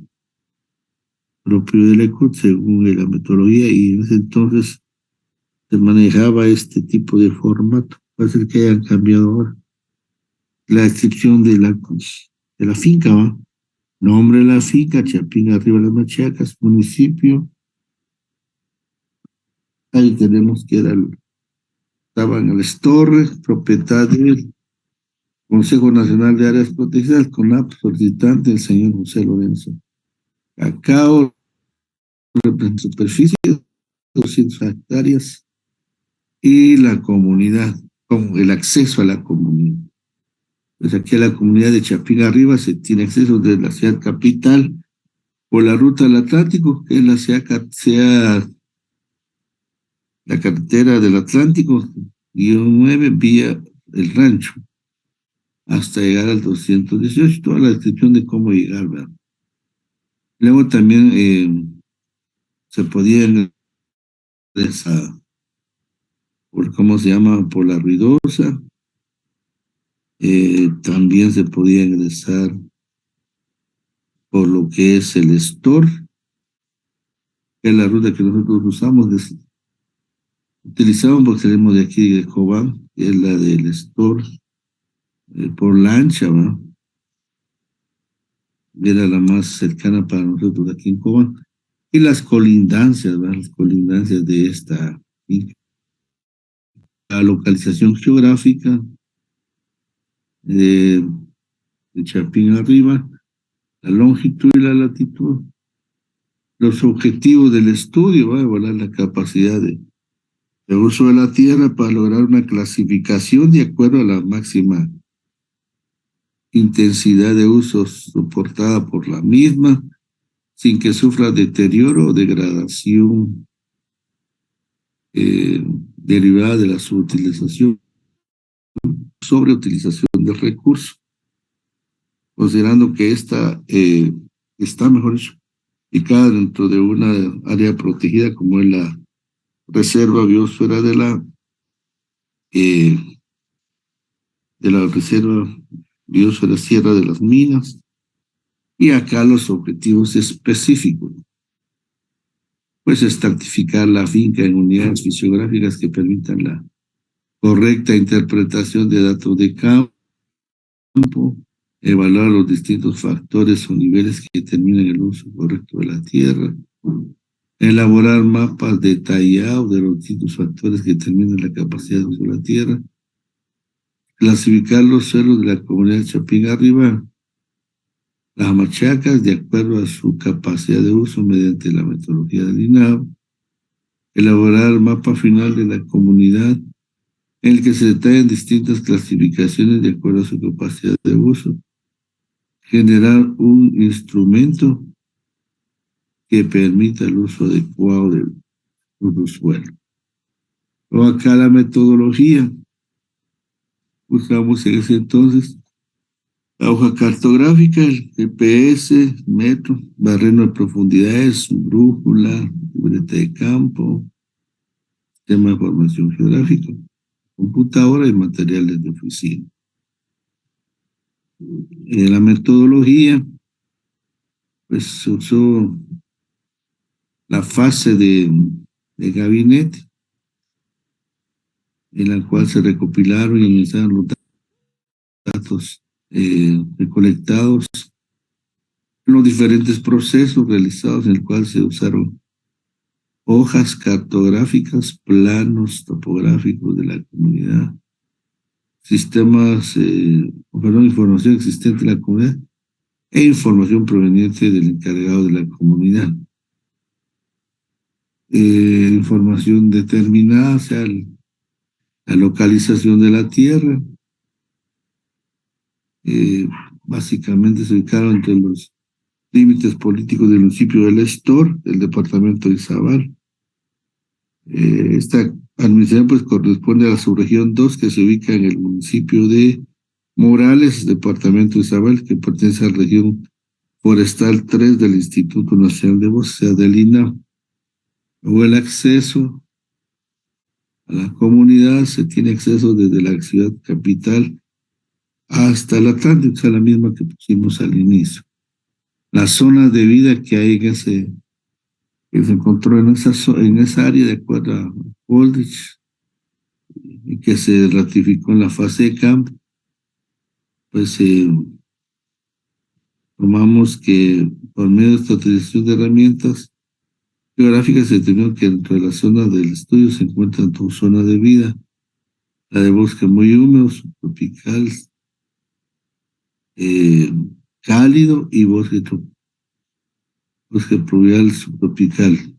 propio del ECUT según la metodología, y en ese entonces se manejaba este tipo de formato. Puede ser que hayan cambiado ahora. La descripción de la finca, ¿va? Nombre de la finca, Chapín arriba las Machacas, municipio. Ahí tenemos que estaba en el Torres, propiedad del Consejo Nacional de Áreas Protegidas, CONAP, solicitante el señor José Lorenzo Cacao, superficie 200 hectáreas, y la comunidad, con el acceso a la comunidad. Pues aquí a la comunidad de Chapín arriba se tiene acceso desde la ciudad capital por la ruta del Atlántico, que es la sea la carretera del Atlántico, guión 9, vía el rancho, hasta llegar al 218, toda la descripción de cómo llegar, ¿verdad? Luego también se podía ingresar por, ¿cómo se llama? Por la Ruidosa. También se podía ingresar por lo que es el Store, que es la ruta que nosotros usamos, utilizamos porque salimos de aquí de Cobán, que es la del Store, por lancha, ¿va? Era la más cercana para nosotros aquí en Cobán. Y las colindancias, ¿va? Las colindancias de esta, y la localización geográfica de Chapín arriba, la longitud y la latitud, los objetivos del estudio, ¿va? Evaluar la capacidad de uso de la tierra para lograr una clasificación de acuerdo a la máxima intensidad de uso soportada por la misma, sin que sufra deterioro o degradación derivada de la subutilización, sobreutilización del recurso, considerando que esta está, mejor dicho, ubicada dentro de una área protegida como es la Reserva Biosfera eh, de la Reserva Biosfera Sierra de las Minas, y acá los objetivos específicos, pues estratificar la finca en unidades fisiográficas que permitan la correcta interpretación de datos de campo, evaluar los distintos factores o niveles que determinan el uso correcto de la tierra, elaborar mapas detallados de los distintos factores que determinan la capacidad de uso de la tierra, clasificar los suelos de la comunidad de Chapín Arriba, las machacas de acuerdo a su capacidad de uso mediante la metodología del INAO, elaborar el mapa final de la comunidad en el que se detallan distintas clasificaciones de acuerdo a su capacidad de uso, generar un instrumento que permita el uso adecuado del suelo. O acá la metodología, usamos en ese entonces la hoja cartográfica, el GPS, metro, barreno de profundidades, brújula, libreta de campo, sistema de información geográfica, computadora y materiales de oficina. La metodología, pues se usó la fase de gabinete, en la cual se recopilaron y analizaron los datos recolectados en los diferentes procesos realizados, en el cual se usaron hojas cartográficas, planos topográficos de la comunidad, sistemas, información existente en la comunidad e información proveniente del encargado de la comunidad. Información determinada, o sea, la localización de la tierra, básicamente se ubicaron entre los límites políticos del municipio del Estor, del departamento de Izabal. Esta administración pues corresponde a la subregión 2, que se ubica en el municipio de Morales, departamento de Izabal, que pertenece a la región forestal 3 del Instituto Nacional de Bosques, o sea, del INAH. O el acceso a la comunidad, se tiene acceso desde la ciudad capital hasta el Atlántico, o sea, la misma que pusimos al inicio. Las zonas de vida que hay que se encontró en esa área de acuerdo a Goldrich, y que se ratificó en la fase de campo, pues tomamos que por medio de esta utilización de herramientas geográficas se determinó que dentro de la zona del estudio se encuentran dos zonas de vida: la de bosque muy húmedo, subtropical, cálido, y bosque pluvial subtropical.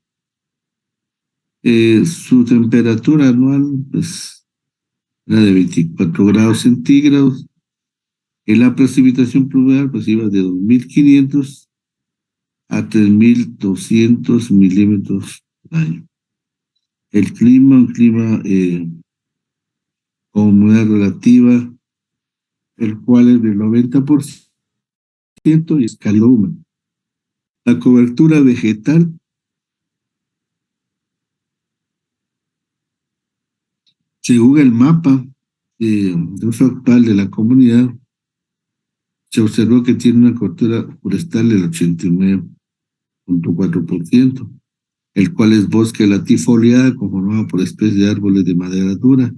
Su temperatura anual pues, era de 24 grados centígrados, y la precipitación pluvial pues iba de 2.500 a 3.200 milímetros al año. El clima, un clima con humedad relativa, el cual es del 90% y es cálido húmedo. La cobertura vegetal, según el mapa de uso actual de la comunidad, se observó que tiene una cobertura forestal del 89,4%, el cual es bosque latifoliado conformado por especies de árboles de madera dura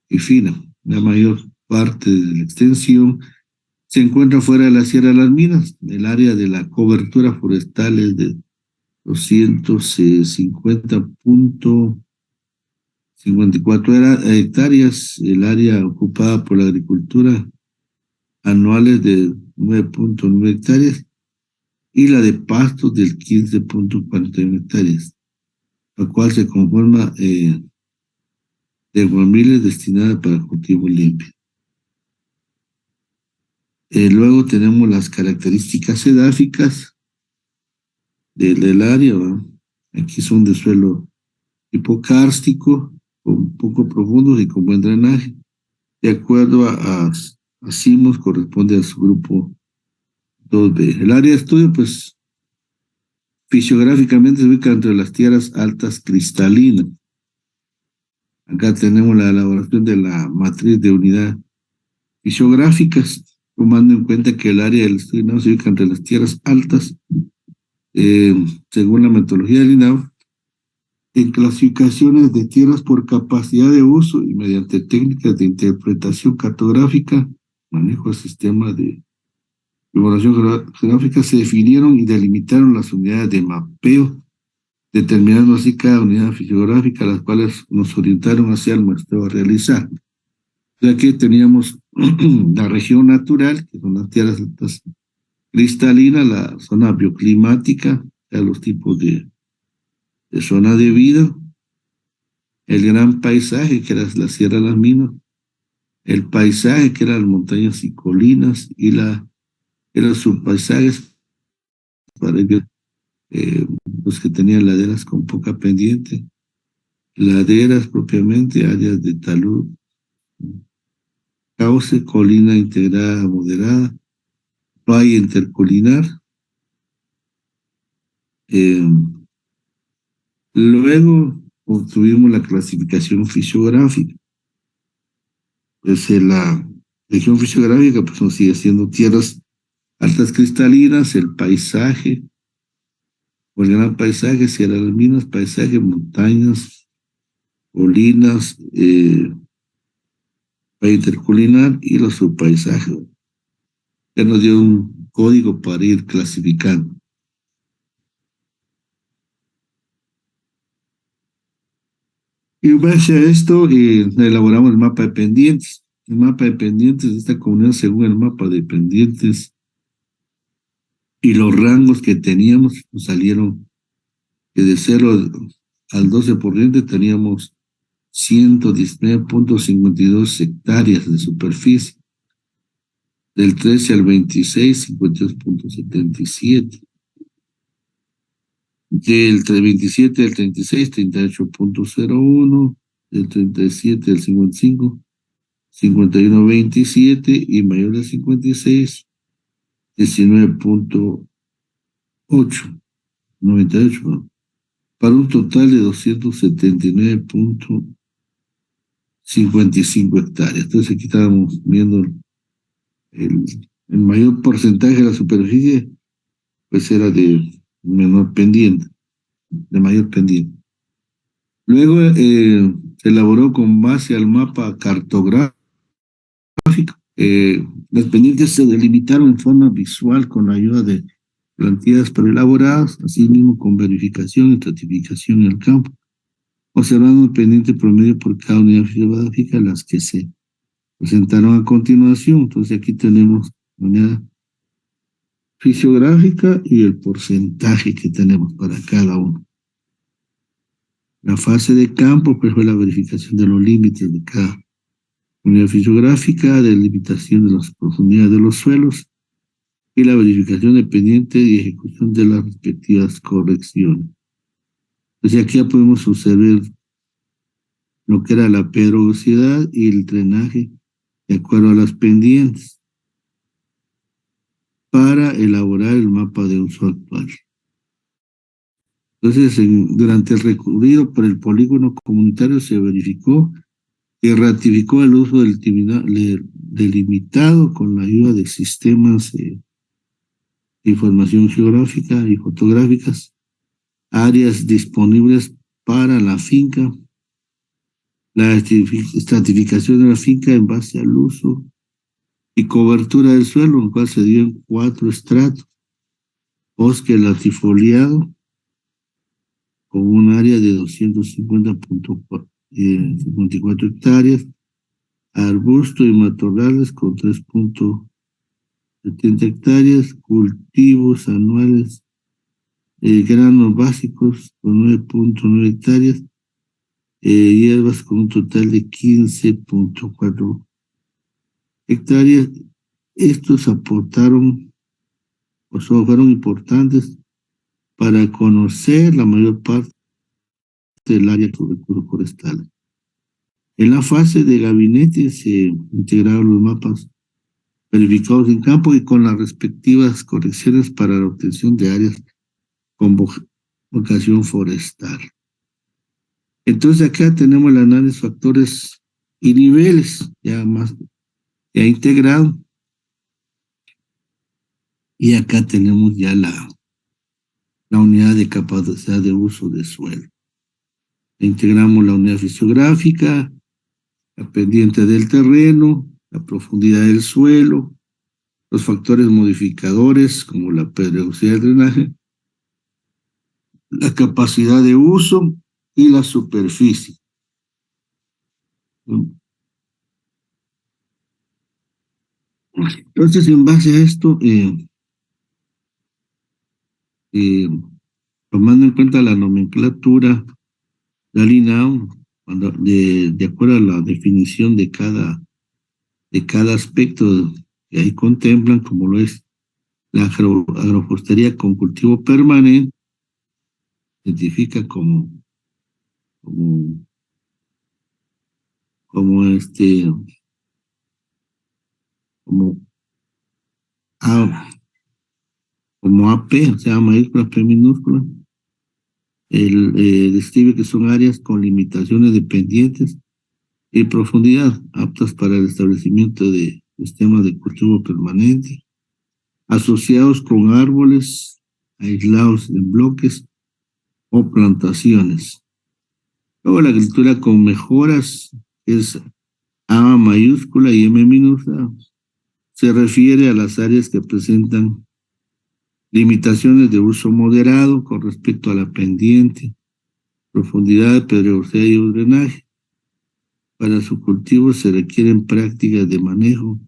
y fina. La mayor parte de la extensión se encuentra fuera de la Sierra de las Minas. El área de la cobertura forestal es de 250,54 hectáreas. El área ocupada por la agricultura anual es de 9,9 hectáreas y la de pastos del 15,41 hectáreas, la cual se conforma de guamiles destinada para cultivo limpio. Luego tenemos las características edáficas del área, ¿verdad? Aquí son de suelo hipocárstico, con poco profundos y con buen drenaje. De acuerdo a CIMOS, corresponde a su grupo 2B. El área de estudio, pues, fisiográficamente se ubica entre las tierras altas cristalinas. Acá tenemos la elaboración de la matriz de unidad fisiográficas, tomando en cuenta que el área del estudio no se ubica entre las tierras altas, según la metodología del INAO, en clasificaciones de tierras por capacidad de uso y mediante técnicas de interpretación cartográfica, manejo de sistemas de evaluación geográfica, se definieron y delimitaron las unidades de mapeo, determinando así cada unidad fisiográfica, las cuales nos orientaron hacia el muestreo a realizar. Ya que teníamos la región natural, que son las tierras altas cristalinas, la zona bioclimática, ya los tipos de zona de vida, el gran paisaje, que era la Sierra de las Minas, el paisaje, que eran las montañas y colinas, y eran subpaisajes para ellos, los que tenían laderas con poca pendiente, laderas propiamente, áreas de talud, cauce, colina integrada moderada, valle intercolinar. Luego obtuvimos la clasificación fisiográfica. Pues la región fisiográfica pues nos sigue siendo tierras altas cristalinas, el paisaje, o el gran paisaje, Sierra de las Minas, paisaje, montañas, colinas, valle intercolinar y los subpaisajes. Ya nos dio un código para ir clasificando. Y en base a esto, elaboramos el mapa de pendientes. El mapa de pendientes de esta comunidad, según el mapa de pendientes y los rangos que teníamos, nos salieron que de 0 al 12% teníamos 119,52 hectáreas de superficie. Del 13 al 26, 52,77. Del 27 al 36, 38,01. Del 37 al 55, 51,27. Y mayor de 56, 19,8. 98, ¿no? Para un total de 279,55 hectáreas. Entonces aquí estábamos viendo el mayor porcentaje de la superficie, pues era de menor pendiente, de mayor pendiente. Luego se elaboró con base al mapa cartográfico. Las pendientes se delimitaron en forma visual con la ayuda de plantillas preelaboradas, así mismo con verificación y estratificación en el campo, observando el pendiente promedio por cada unidad geográfica, las que se presentaron a continuación. Entonces aquí tenemos la unidad fisiográfica y el porcentaje que tenemos para cada uno. La fase de campo pues fue la verificación de los límites de cada unidad fisiográfica, delimitación de las profundidades de los suelos y la verificación de pendiente y ejecución de las respectivas correcciones. Entonces aquí ya podemos observar lo que era la pedregosidad y el drenaje de acuerdo a las pendientes para elaborar el mapa de uso actual. Entonces, durante el recorrido por el polígono comunitario se verificó y ratificó el uso del delimitado con la ayuda de sistemas de información geográfica y fotográficas, áreas disponibles para la finca, la estratificación de la finca en base al uso y cobertura del suelo, el cual se dio en 4 estratos: bosque latifoliado con un área de 250.54 hectáreas, arbusto y matorrales con 3.70 hectáreas, cultivos anuales, granos básicos con 9.9 hectáreas, hierbas con un total de 15.4 hectáreas. Estos aportaron, o fueron importantes para conocer la mayor parte del área con recursos forestales. En la fase de gabinete se integraron los mapas verificados en campo y con las respectivas correcciones para la obtención de áreas con vocación forestal. Entonces acá tenemos el análisis de factores y niveles ya integrado, y acá tenemos ya la unidad de capacidad de uso de suelo. Integramos la unidad fisiográfica, la pendiente del terreno, la profundidad del suelo, los factores modificadores como la pedregosidad del drenaje, la capacidad de uso y la superficie. Entonces, en base a esto, tomando en cuenta la nomenclatura de INAO, de acuerdo a la definición de cada aspecto que ahí contemplan, como lo es la agroforestería con cultivo permanente, identifica como como A, como AP, o sea, mayúscula, P minúscula. Describe que son áreas con limitaciones dependientes y profundidad, aptas para el establecimiento de sistemas de cultivo permanente, asociados con árboles aislados en bloques o plantaciones. Luego la agricultura con mejoras es A mayúscula y M minúscula. Se refiere a las áreas que presentan limitaciones de uso moderado con respecto a la pendiente, profundidad, pedregosidad y drenaje. Para su cultivo se requieren prácticas de manejo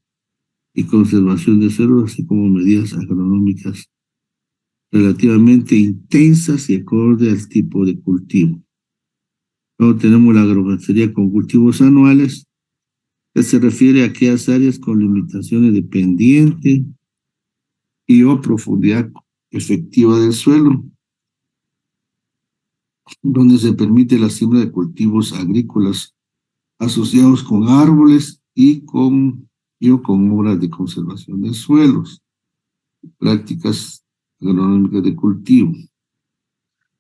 y conservación de suelo, así como medidas agronómicas relativamente intensas y acorde al tipo de cultivo. Luego tenemos la agroforestería con cultivos anuales, que se refiere a aquellas áreas con limitaciones de pendiente y o profundidad efectiva del suelo, donde se permite la siembra de cultivos agrícolas asociados con árboles y con obras de conservación de suelos, prácticas agronómicas de cultivo.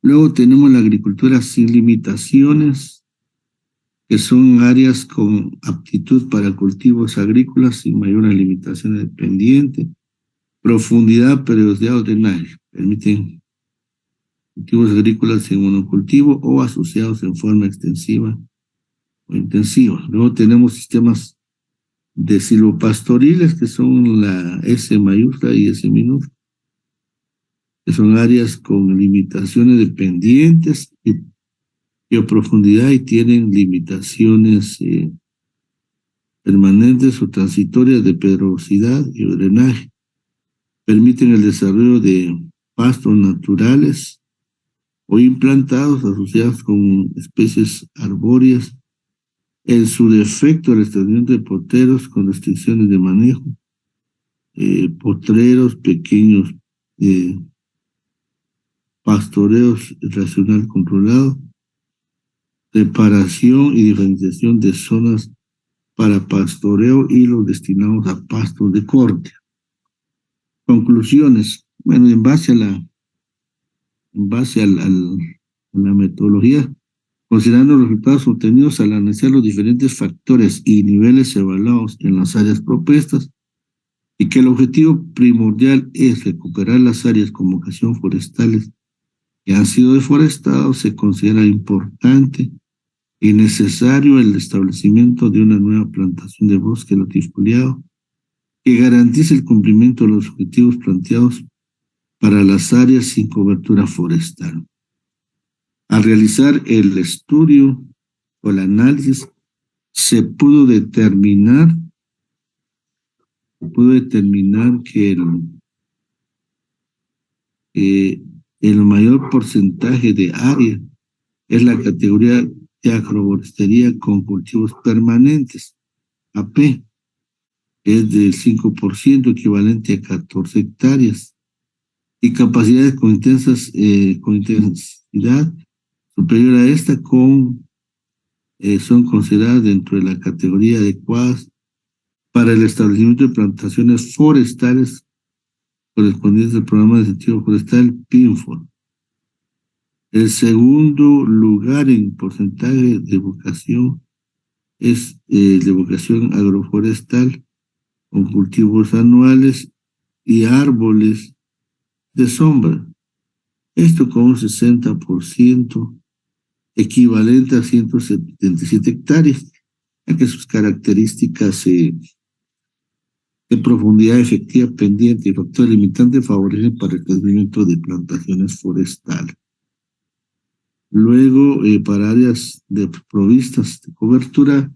Luego tenemos la agricultura sin limitaciones, que son áreas con aptitud para cultivos agrícolas sin mayores limitaciones de pendiente, profundidad, periodicidad o drenaje. Permiten cultivos agrícolas en monocultivo o asociados en forma extensiva o intensiva. Luego tenemos sistemas de silvopastoriles, que son la S mayúscula y S minúscula, que son áreas con limitaciones de pendientes y profundidad y tienen limitaciones permanentes o transitorias de pedregosidad y drenaje. Permiten el desarrollo de pastos naturales o implantados asociados con especies arbóreas, en su defecto el establecimiento de potreros con restricciones de manejo, potreros pequeños, pastoreos racional controlado, separación y diferenciación de zonas para pastoreo y los destinados a pastos de corte. Conclusiones. Bueno, a la metodología, considerando los resultados obtenidos al analizar los diferentes factores y niveles evaluados en las áreas propuestas, y que el objetivo primordial es recuperar las áreas con vocación forestales que han sido deforestados, se considera importante y necesario el establecimiento de una nueva plantación de bosque latifoliado que garantice el cumplimiento de los objetivos planteados para las áreas sin cobertura forestal. Al realizar el estudio o el análisis, se pudo determinar que el mayor porcentaje de área es la categoría de agroforestería con cultivos permanentes, AP, es del 5%, equivalente a 14 hectáreas, y capacidades con intensidad superior a esta son consideradas dentro de la categoría adecuadas para el establecimiento de plantaciones forestales correspondientes al programa de incentivo forestal PINFOR. El segundo lugar en porcentaje de vocación es de vocación agroforestal con cultivos anuales y árboles de sombra. Esto con un 60%, equivalente a 177 hectáreas, ya que sus características de profundidad efectiva pendiente y factor limitante favorecen para el crecimiento de plantaciones forestales. Luego, para áreas provistas de cobertura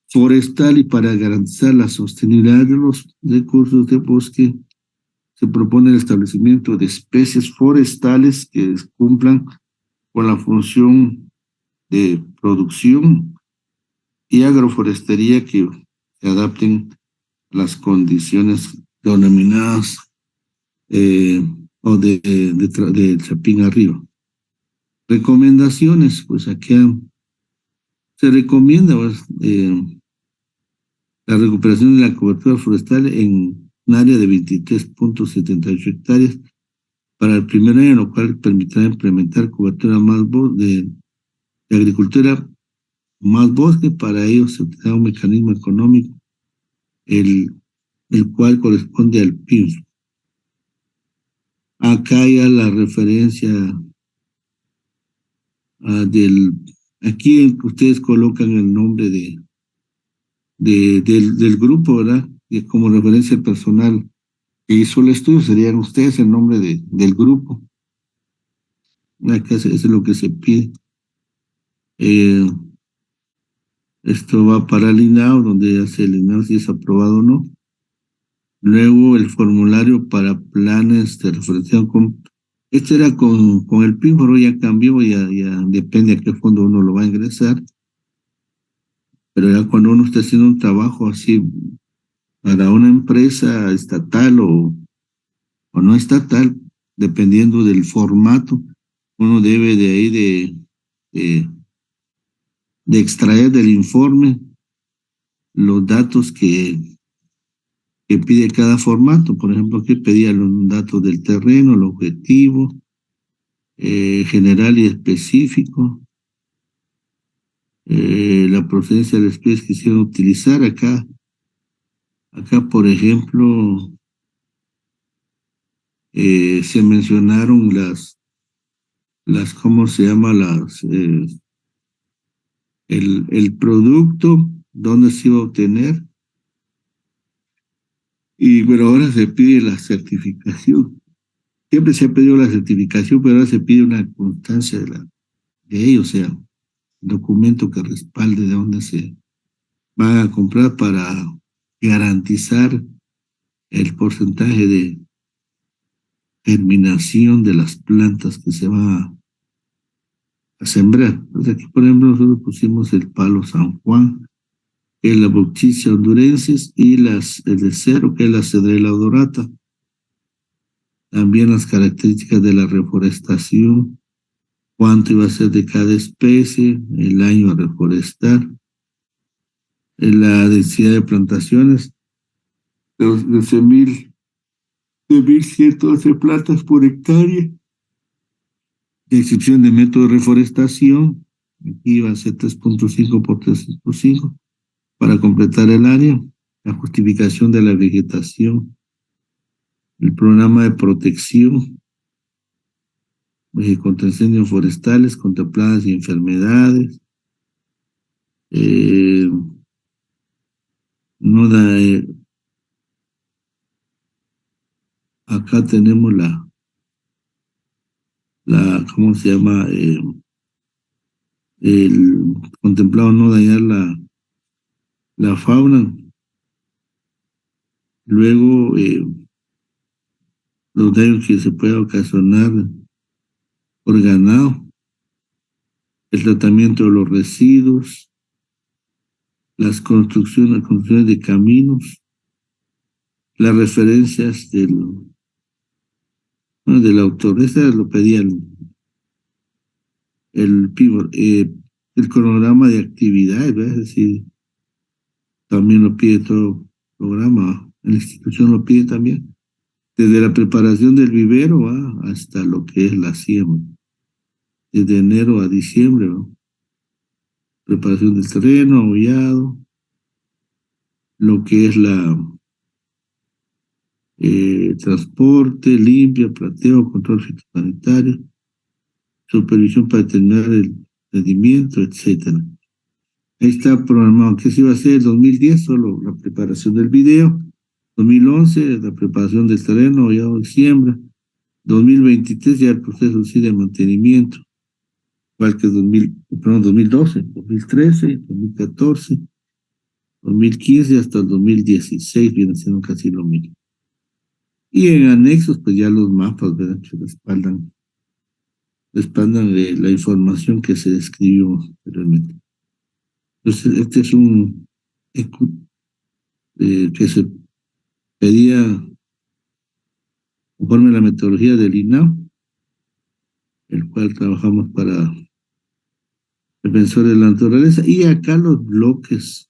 forestal y para garantizar la sostenibilidad de los recursos de bosque, se propone el establecimiento de especies forestales que cumplan con la función de producción y agroforestería que se adapten a las condiciones denominadas o de Chapín arriba. Recomendaciones, pues aquí se recomienda la recuperación de la cobertura forestal en un área de 23.78 hectáreas para el primer año, lo cual permitirá implementar cobertura de agricultura más bosque. Para ello se utiliza un mecanismo económico, el cual corresponde al PINF. Acá ya la referencia aquí ustedes colocan el nombre del grupo, ¿verdad? Y como referencia personal que hizo el estudio, serían ustedes el nombre del grupo. Acá eso es lo que se pide. Esto va para el INAO, donde ya se el INAO si es aprobado o no. Luego el formulario para planes de referenciación. Este era con el PIN, pero ya cambió, ya depende a qué fondo uno lo va a ingresar. Pero ya cuando uno está haciendo un trabajo así para una empresa estatal o no estatal, dependiendo del formato, uno debe de ahí de extraer del informe los datos que pide cada formato. Por ejemplo, que pedía los datos del terreno, el objetivo, general y específico, la procedencia de las especies que quisieron utilizar. Acá, por ejemplo, se mencionaron ¿cómo se llama? El producto, dónde se iba a obtener. Y bueno, ahora se pide la certificación. Siempre se ha pedido la certificación, pero ahora se pide una constancia de ello, o sea, documento que respalde de dónde se van a comprar para garantizar el porcentaje de germinación de las plantas que se va a sembrar. Entonces aquí, por ejemplo, nosotros pusimos el palo San Juan, que es la Buchísia hondurensis, y el de cero, que es la Cedrela odorata. También las características de la reforestación, cuánto iba a ser de cada especie, el año a reforestar, la densidad de plantaciones, de 11,112 plantas por hectárea, descripción de método de reforestación, aquí iba a ser 3,5 por 3,5 para completar el área, la justificación de la vegetación, el programa de protección contra incendios forestales, contra plagas y enfermedades, eh, no da, acá tenemos ¿cómo se llama? El contemplado no dañar la fauna. Luego, los daños que se puede ocasionar por ganado, el tratamiento de los residuos, las construcciones de caminos, las referencias del autor. Esa lo pedía el cronograma de actividades, ¿verdad? Es decir, también lo pide todo programa, la institución lo pide también, desde la preparación del vivero hasta lo que es la siembra, desde enero a diciembre, ¿no? Preparación del terreno, aullado, lo que es transporte, limpia, plateo, control fitosanitario, supervisión para determinar el rendimiento, etcétera. Ahí está programado que se iba a hacer en 2010, solo la preparación del video. 2011, la preparación del terreno, ya de siembra. 2023, ya el proceso sí de mantenimiento, igual que 2012, 2013, 2014, 2015 hasta el 2016, viene siendo casi lo mismo. Y en anexos, pues ya los mapas, ¿verdad? Que respaldan la información que se describió anteriormente. Entonces, este es un que se pedía conforme a la metodología del INAO, el cual trabajamos para defensor de la naturaleza, y acá los bloques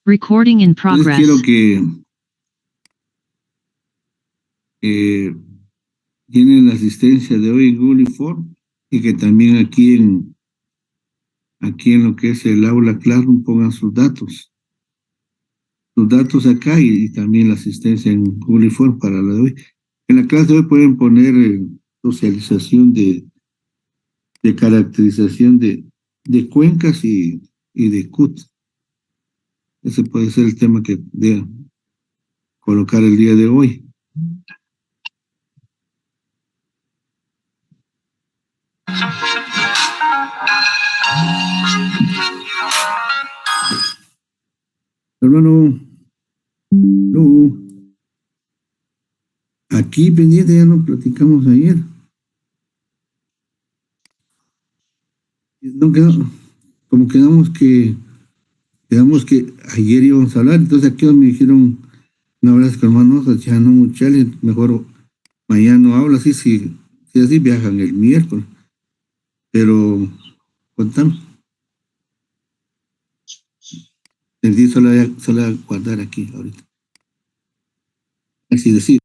Recording in Entonces quiero progress. que tienen la asistencia de hoy en Google Form y que también aquí en lo que es el aula Classroom pongan sus datos acá y también la asistencia en Google Form para la de hoy. En la clase de hoy pueden poner socialización de caracterización de cuencas y de CUT. Ese puede ser el tema que de colocar el día de hoy. Hermano, no, aquí pendiente ya no platicamos ayer. No quedamos, como quedamos que ayer íbamos a hablar, entonces aquí me dijeron, no hablas con hermanos, ya no muchachos, mejor mañana no hablas, sí, sí, sí, así viajan el miércoles, pero contame, solo voy a guardar aquí ahorita. Así decir.